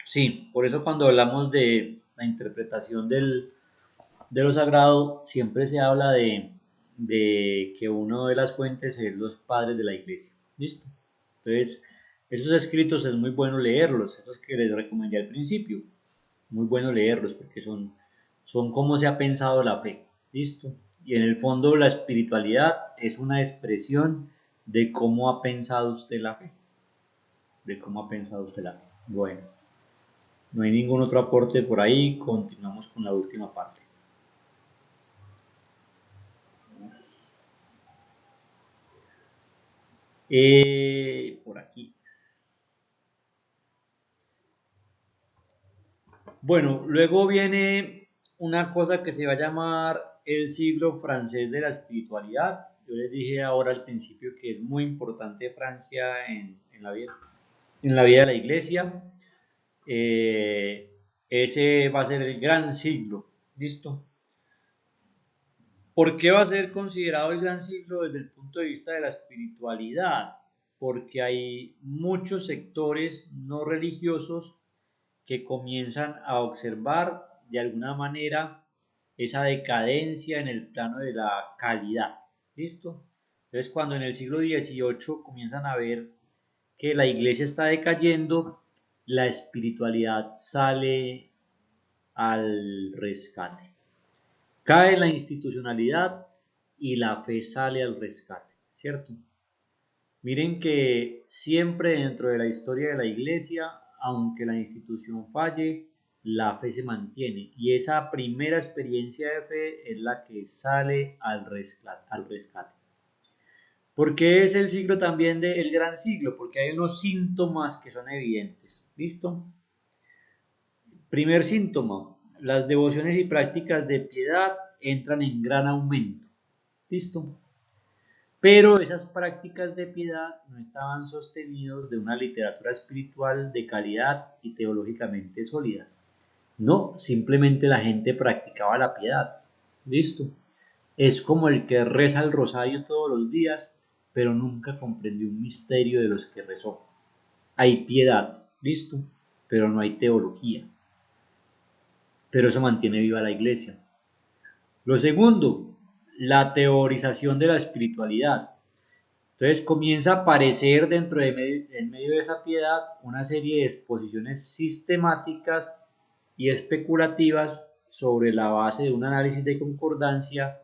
Sí, por eso cuando hablamos de la interpretación de lo sagrado, siempre se habla de que una de las fuentes es los padres de la iglesia. ¿Listo? Entonces, esos escritos es muy bueno leerlos, esos que les recomendé al principio. Muy bueno leerlos porque son cómo se ha pensado la fe. ¿Listo? Y en el fondo la espiritualidad es una expresión de cómo ha pensado usted la fe. De cómo ha pensado usted la fe. Bueno, no hay ningún otro aporte por ahí, continuamos con la última parte. Por aquí. Bueno, luego viene una cosa que se va a llamar el siglo francés de la espiritualidad. Yo les dije ahora al principio que es muy importante Francia en la vida de la iglesia. Ese va a ser el gran siglo. ¿Listo? ¿Por qué va a ser considerado el gran siglo desde el punto de vista de la espiritualidad? Porque hay muchos sectores no religiosos que comienzan a observar de alguna manera esa decadencia en el plano de la calidad. ¿Listo? Entonces, cuando en el siglo XVIII comienzan a ver que la iglesia está decayendo, la espiritualidad sale al rescate. Cae la institucionalidad y la fe sale al rescate, ¿cierto? Miren que siempre dentro de la historia de la iglesia, aunque la institución falle, la fe se mantiene y esa primera experiencia de fe es la que sale al rescate. ¿Por qué es el siglo también del gran siglo? Porque hay unos síntomas que son evidentes. ¿Listo? Primer síntoma, las devociones y prácticas de piedad entran en gran aumento. ¿Listo? Pero esas prácticas de piedad no estaban sostenidos de una literatura espiritual de calidad y teológicamente sólidas. No, simplemente la gente practicaba la piedad. ¿Listo? Es como el que reza el rosario todos los días, pero nunca comprendió un misterio de los que rezó. Hay piedad, ¿listo? Pero no hay teología. Pero eso mantiene viva la iglesia. Lo segundo, la teorización de la espiritualidad. Entonces comienza a aparecer en medio de esa piedad una serie de exposiciones sistemáticas y especulativas sobre la base de un análisis de concordancia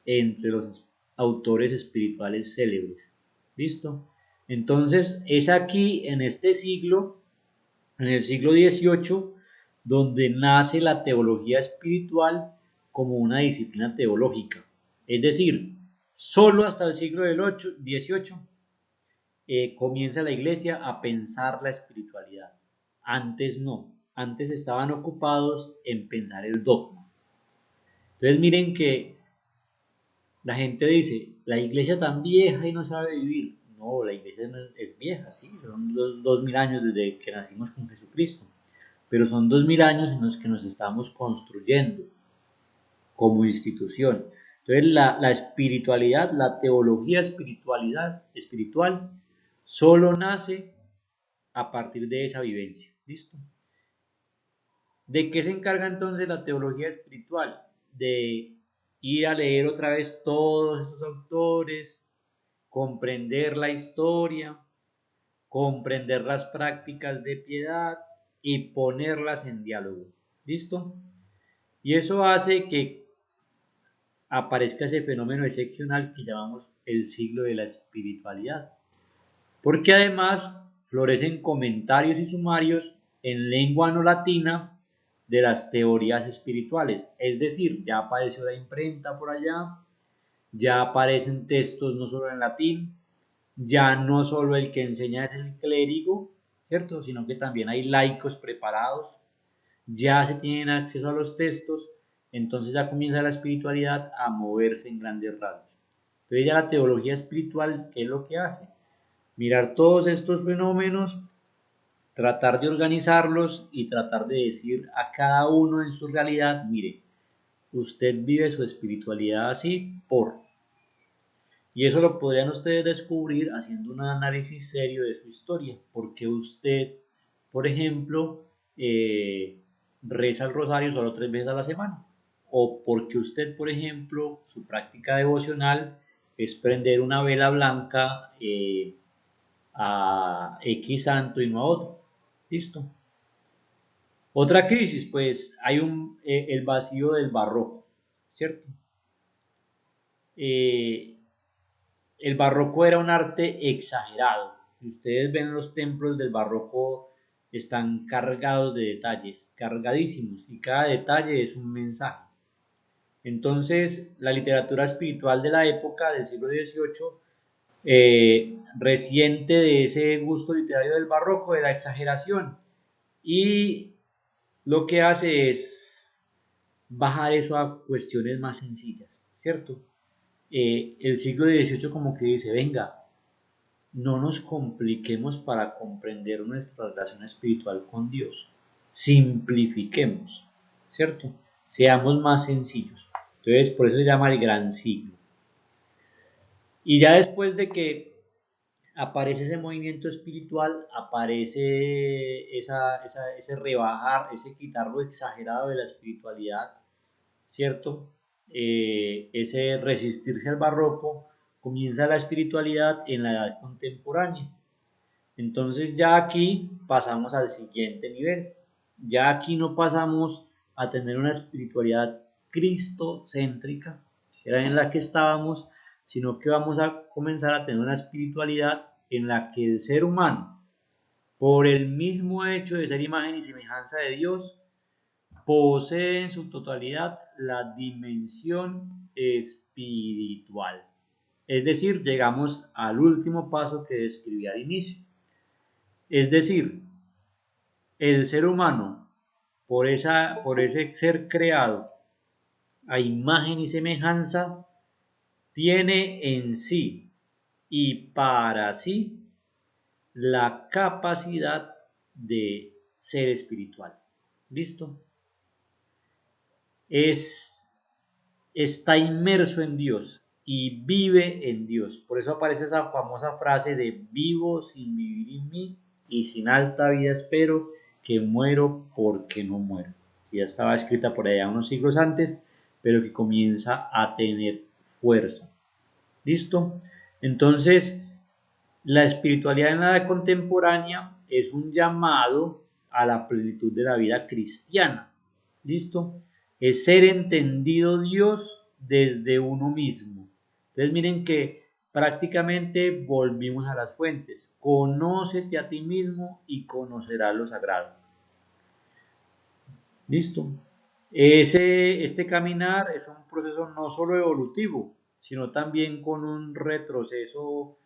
entre los autores espirituales célebres. ¿Listo? Entonces es aquí, en este siglo, en el siglo XVIII, donde nace la teología espiritual como una disciplina teológica. Es decir, solo hasta el siglo XVIII comienza la iglesia a pensar la espiritualidad. Antes no, antes estaban ocupados en pensar el dogma. Entonces miren que la gente dice, la iglesia tan vieja y no sabe vivir. No, la iglesia no es vieja, sí, son 2000 años desde que nacimos con Jesucristo, pero son 2000 años en los que nos estamos construyendo como institución. Entonces la espiritualidad, la teología espiritual, solo nace a partir de esa vivencia. ¿Listo? ¿De qué se encarga entonces la teología espiritual? De ir a leer otra vez todos esos autores, comprender la historia, comprender las prácticas de piedad y ponerlas en diálogo. ¿Listo? Y eso hace que aparezca ese fenómeno excepcional que llamamos el siglo de la espiritualidad. Porque además florecen comentarios y sumarios en lengua no latina de las teorías espirituales. Es decir, ya apareció la imprenta por allá, ya aparecen textos no solo en latín, ya no solo el que enseña es el clérigo, ¿cierto? Sino que también hay laicos preparados, ya se tienen acceso a los textos, entonces ya comienza la espiritualidad a moverse en grandes rasgos. Entonces ya la teología espiritual, ¿qué es lo que hace? Mirar todos estos fenómenos, tratar de organizarlos y tratar de decir a cada uno en su realidad, mire, usted vive su espiritualidad así por... Y eso lo podrían ustedes descubrir haciendo un análisis serio de su historia, porque usted, por ejemplo, reza el rosario solo 3 veces a la semana, o porque usted, por ejemplo, su práctica devocional es prender una vela blanca a X santo y no a otro. Listo. Otra crisis, pues hay el vacío del barroco, ¿cierto? El barroco era un arte exagerado. Si ustedes ven los templos del barroco, están cargados de detalles, cargadísimos, y cada detalle es un mensaje. Entonces, la literatura espiritual de la época del siglo XVIII, reciente de ese gusto literario del barroco, de la exageración, y lo que hace es bajar eso a cuestiones más sencillas, ¿cierto? El siglo XVIII como que dice, venga, no nos compliquemos para comprender nuestra relación espiritual con Dios, simplifiquemos, ¿cierto? Seamos más sencillos. Entonces, por eso se llama el gran siglo. Y ya después de que aparece ese movimiento espiritual, aparece ese rebajar, ese quitar lo exagerado de la espiritualidad, ¿cierto? Ese resistirse al barroco, comienza la espiritualidad en la edad contemporánea. Entonces ya aquí pasamos al siguiente nivel. Ya aquí no pasamos a tener una espiritualidad cristocéntrica, que era en la que estábamos, sino que vamos a comenzar a tener una espiritualidad en la que el ser humano, por el mismo hecho de ser imagen y semejanza de Dios, posee en su totalidad la dimensión espiritual. Es decir, llegamos al último paso que describí al inicio. Es decir, el ser humano, por ese ser creado a imagen y semejanza, tiene en sí y para sí la capacidad de ser espiritual. ¿Listo? Está inmerso en Dios y vive en Dios. Por eso aparece esa famosa frase de vivo sin vivir en mí y sin alta vida espero, que muero porque no muero. Que ya estaba escrita por allá unos siglos antes, pero que comienza a tener fuerza. ¿Listo? Entonces, la espiritualidad en la edad contemporánea es un llamado a la plenitud de la vida cristiana. ¿Listo? Es ser entendido Dios desde uno mismo. Entonces miren que prácticamente volvimos a las fuentes. Conócete a ti mismo y conocerás lo sagrado. ¿Listo? Este caminar es un proceso no solo evolutivo, sino también con un retroceso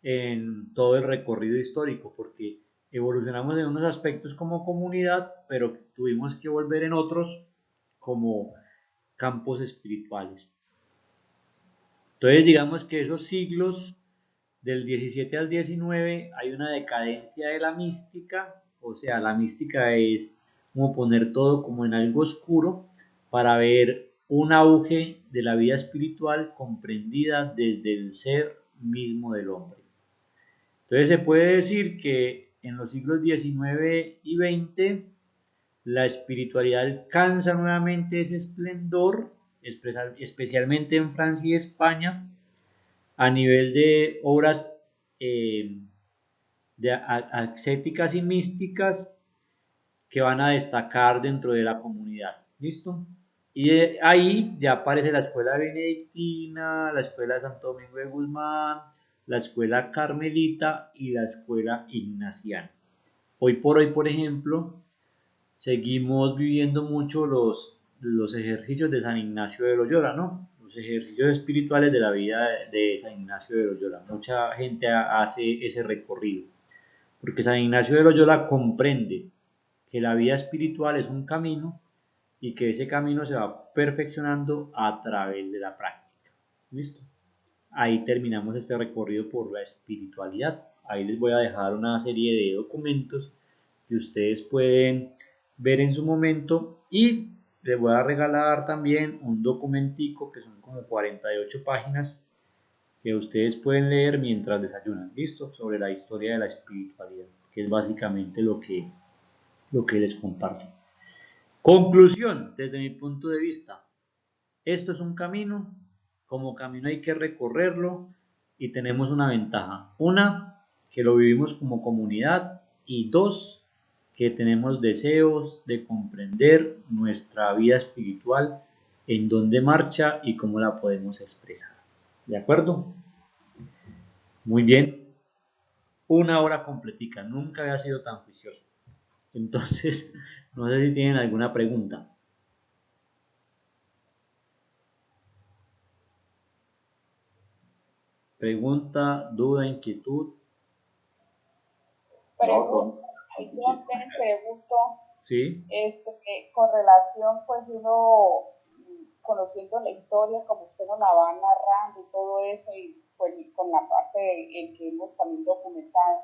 en todo el recorrido histórico, porque evolucionamos en unos aspectos como comunidad, pero tuvimos que volver en otros como campos espirituales. Entonces digamos que esos siglos del 17 al 19 hay una decadencia de la mística, o sea, la mística es como poner todo como en algo oscuro para ver un auge de la vida espiritual comprendida desde el ser mismo del hombre. Entonces se puede decir que en los siglos XIX y XX la espiritualidad alcanza nuevamente ese esplendor, especialmente en Francia y España, a nivel de obras ascéticas y místicas que van a destacar dentro de la comunidad. ¿Listo? Y ahí ya aparece la escuela benedictina, la escuela de Santo Domingo de Guzmán, la escuela carmelita y la escuela ignaciana. Hoy por hoy, por ejemplo, seguimos viviendo mucho los ejercicios de San Ignacio de Loyola, ¿no? Los ejercicios espirituales de la vida de San Ignacio de Loyola. Mucha gente hace ese recorrido, porque San Ignacio de Loyola comprende que la vida espiritual es un camino y que ese camino se va perfeccionando a través de la práctica. ¿Listo? Ahí terminamos este recorrido por la espiritualidad. Ahí les voy a dejar una serie de documentos que ustedes pueden ver en su momento y les voy a regalar también un documentico que son como 48 páginas que ustedes pueden leer mientras desayunan, ¿listo? Sobre la historia de la espiritualidad, que es básicamente lo que les comparto. Conclusión, desde mi punto de vista, Esto es un camino, como camino hay que recorrerlo y tenemos una ventaja. Una, que lo vivimos como comunidad y dos, que tenemos deseos de comprender nuestra vida espiritual, en dónde marcha y cómo la podemos expresar. ¿De acuerdo? Muy bien. Una hora completica, nunca había sido tan juicioso. Entonces, no sé si tienen alguna pregunta. Pregunta, duda, inquietud. Pregunto, yo te pregunto, Sí, con relación, pues uno conociendo la historia, como usted nos la va narrando y todo eso, y pues con la parte en que hemos también documentado,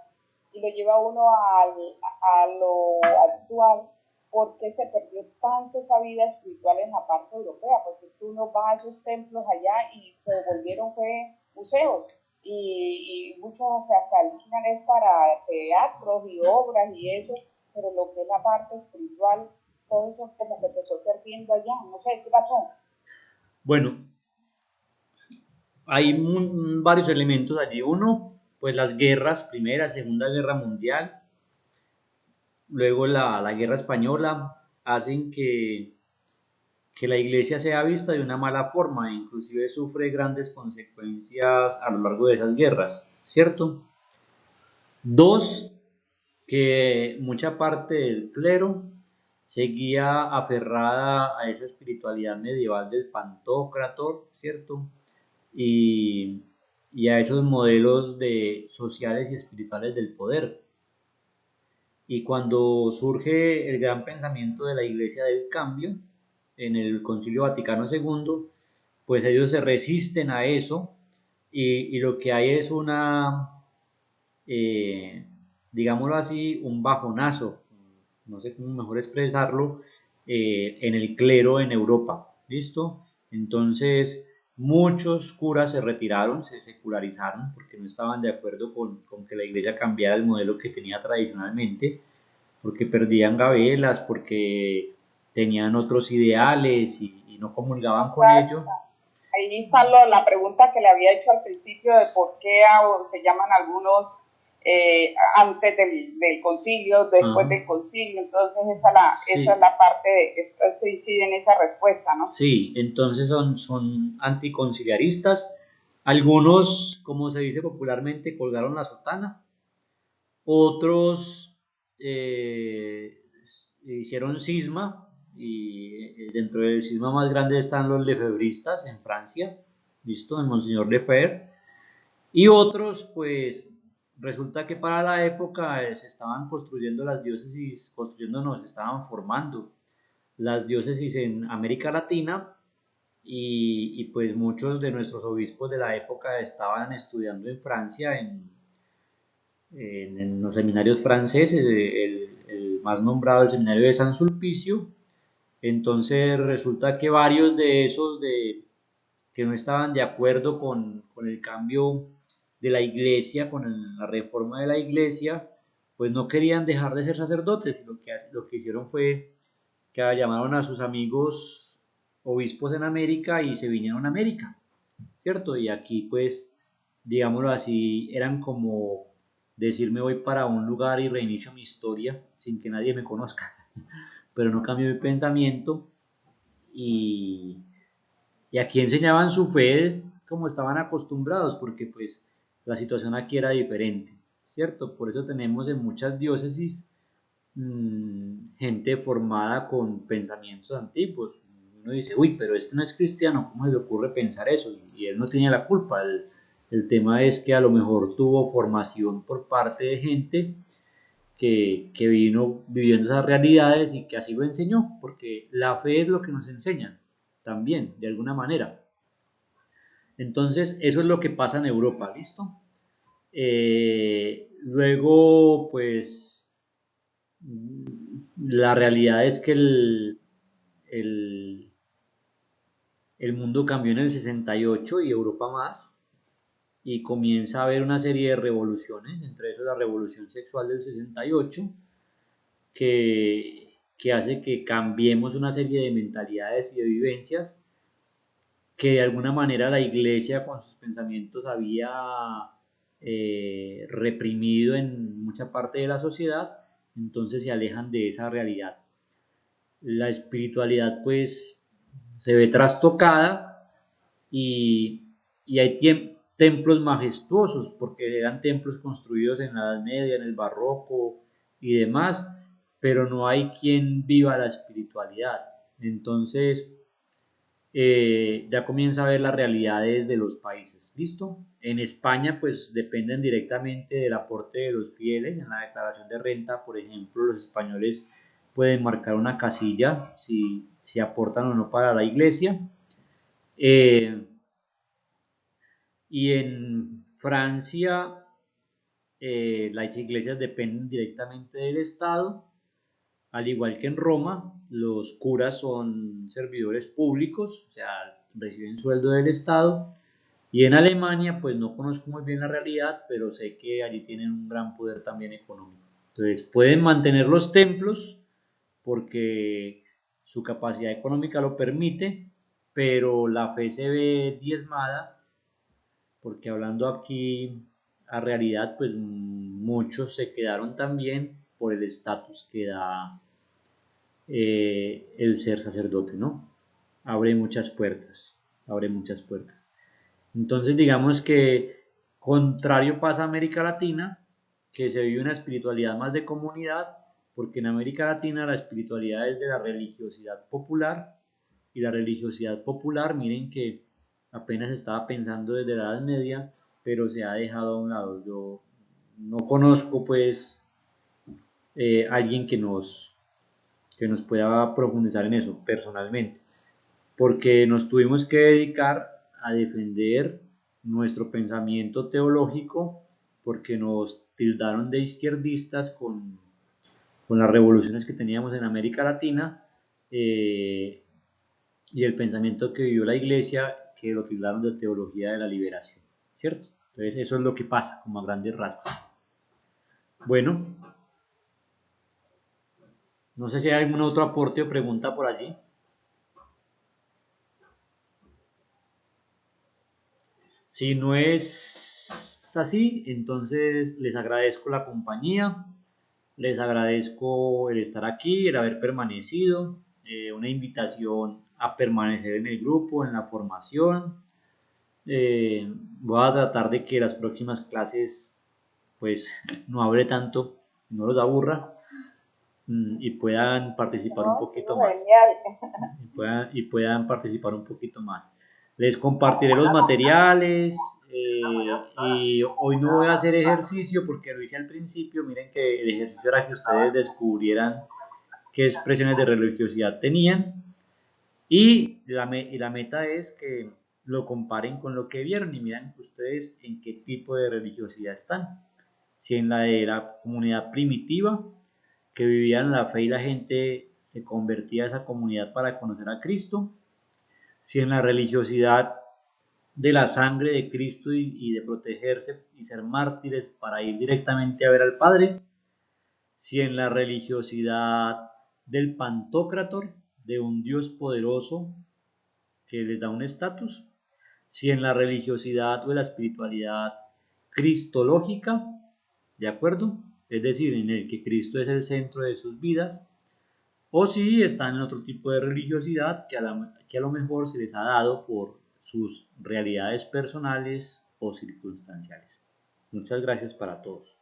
y lo lleva uno a lo actual, ¿por qué se perdió tanto esa vida espiritual en la parte europea? Porque uno va a esos templos allá y se volvieron fue museos y muchos se alquilan es para teatros y obras y eso, pero lo que es la parte espiritual, todo eso como que se fue perdiendo allá, no sé qué pasó. bueno, hay varios elementos allí. Uno, pues las guerras, Primera, Segunda Guerra Mundial, luego la Guerra Española, hacen que la iglesia sea vista de una mala forma e inclusive sufre grandes consecuencias a lo largo de esas guerras, ¿cierto? Dos, que mucha parte del clero seguía aferrada a esa espiritualidad medieval del Pantocrator, ¿cierto? Y, y a esos modelos sociales y espirituales del poder. Y cuando surge el gran pensamiento de la Iglesia del Cambio, en el Concilio Vaticano II, pues ellos se resisten a eso y lo que hay es eh, digámoslo así, un bajonazo, no sé cómo mejor expresarlo, en el clero en Europa, ¿listo? Entonces, muchos curas se retiraron, se secularizaron, porque no estaban de acuerdo con que la iglesia cambiara el modelo que tenía tradicionalmente, porque perdían gabelas, porque tenían otros ideales y no comulgaban con ello. Ahí está la pregunta que le había hecho al principio de por qué se llaman algunos antes del concilio, después del concilio, entonces Sí. esa es la parte de que eso incide en esa respuesta, ¿no? Sí, entonces son anticonciliaristas. Algunos, como se dice popularmente, colgaron la sotana. Otros hicieron cisma y dentro del cisma más grande están los lefebristas en Francia, ¿listo? El Monseñor Lefebvre. Y otros, pues resulta que para la época se estaban construyendo las diócesis, construyendo no, se estaban formando las diócesis en América Latina pues muchos de nuestros obispos de la época estaban estudiando en Francia, en los seminarios franceses, el más nombrado, el seminario de San Sulpicio. Entonces resulta que varios de esos que no estaban de acuerdo con el cambio de la iglesia, con la reforma de la iglesia, pues no querían dejar de ser sacerdotes, y lo que hicieron fue que llamaron a sus amigos obispos en América y se vinieron a América, ¿cierto? Y aquí pues, digámoslo así, eran como decirme voy para un lugar y reinicio mi historia sin que nadie me conozca, pero no cambió mi pensamiento y, y aquí enseñaban su fe como estaban acostumbrados, porque pues la situación aquí era diferente, ¿cierto? Por eso tenemos en muchas diócesis gente formada con pensamientos antiguos. Uno dice, uy, pero este no es cristiano, ¿cómo se le ocurre pensar eso? Y él no tiene la culpa. El tema es que a lo mejor tuvo formación por parte de gente que vino viviendo esas realidades y que así lo enseñó, porque la fe es lo que nos enseñan también, de alguna manera. Entonces, eso es lo que pasa en Europa, ¿listo? Luego, pues, la realidad es que el, el mundo cambió en el 68 y Europa más, y comienza a haber una serie de revoluciones, entre eso la revolución sexual del 68, que hace que cambiemos una serie de mentalidades y de vivencias, que de alguna manera la iglesia con sus pensamientos había reprimido en mucha parte de la sociedad, entonces se alejan de esa realidad. La espiritualidad pues se ve trastocada y hay templos majestuosos, porque eran templos construidos en la Edad Media, en el Barroco y demás, pero no hay quien viva la espiritualidad. Entonces, ya comienza a ver las realidades de los países. ¿Listo? En España, pues dependen directamente del aporte de los fieles. En la declaración de renta, por ejemplo, los españoles pueden marcar una casilla si aportan o no para la iglesia. Y en Francia, las iglesias dependen directamente del Estado. Al igual que en Roma, los curas son servidores públicos, o sea, reciben sueldo del Estado. Y en Alemania, pues no conozco muy bien la realidad, pero sé que allí tienen un gran poder también económico. Entonces, pueden mantener los templos porque su capacidad económica lo permite, pero la fe se ve diezmada porque hablando aquí a realidad, pues muchos se quedaron también por el estatus que da el ser sacerdote, ¿no? Abre muchas puertas, abre muchas puertas. Entonces, digamos que contrario pasa a América Latina, que se vive una espiritualidad más de comunidad, porque en América Latina la espiritualidad es de la religiosidad popular, y la religiosidad popular, miren que apenas estaba pensando desde la Edad Media, pero se ha dejado a un lado. Yo no conozco, pues, alguien que nos pueda profundizar en eso personalmente, porque nos tuvimos que dedicar a defender nuestro pensamiento teológico, porque nos tildaron de izquierdistas con las revoluciones que teníamos en América Latina y el pensamiento que vivió la iglesia, que lo tildaron de teología de la liberación, ¿cierto? Entonces eso es lo que pasa, como a grandes rasgos. Bueno, no sé si hay algún otro aporte o pregunta por allí. Si no es así, entonces les agradezco la compañía, les agradezco el estar aquí, el haber permanecido, una invitación a permanecer en el grupo, en la formación. Voy a tratar de que las próximas clases pues no hable tanto, no los aburra y puedan participar un poquito más. Y puedan participar un poquito más. Les compartiré los materiales y hoy no voy a hacer ejercicio porque lo hice al principio. Miren que el ejercicio era que ustedes descubrieran qué expresiones de religiosidad tenían y la meta es que lo comparen con lo que vieron y miran ustedes en qué tipo de religiosidad están. Si en la de la comunidad primitiva, que vivían la fe y la gente se convertía a esa comunidad para conocer a Cristo, si en la religiosidad de la sangre de Cristo y de protegerse y ser mártires para ir directamente a ver al Padre, si en la religiosidad del Pantocrator, de un Dios poderoso que les da un estatus, si en la religiosidad o la espiritualidad cristológica, ¿de acuerdo? Es decir, en el que Cristo es el centro de sus vidas, o si están en otro tipo de religiosidad que a lo mejor se les ha dado por sus realidades personales o circunstanciales. Muchas gracias para todos.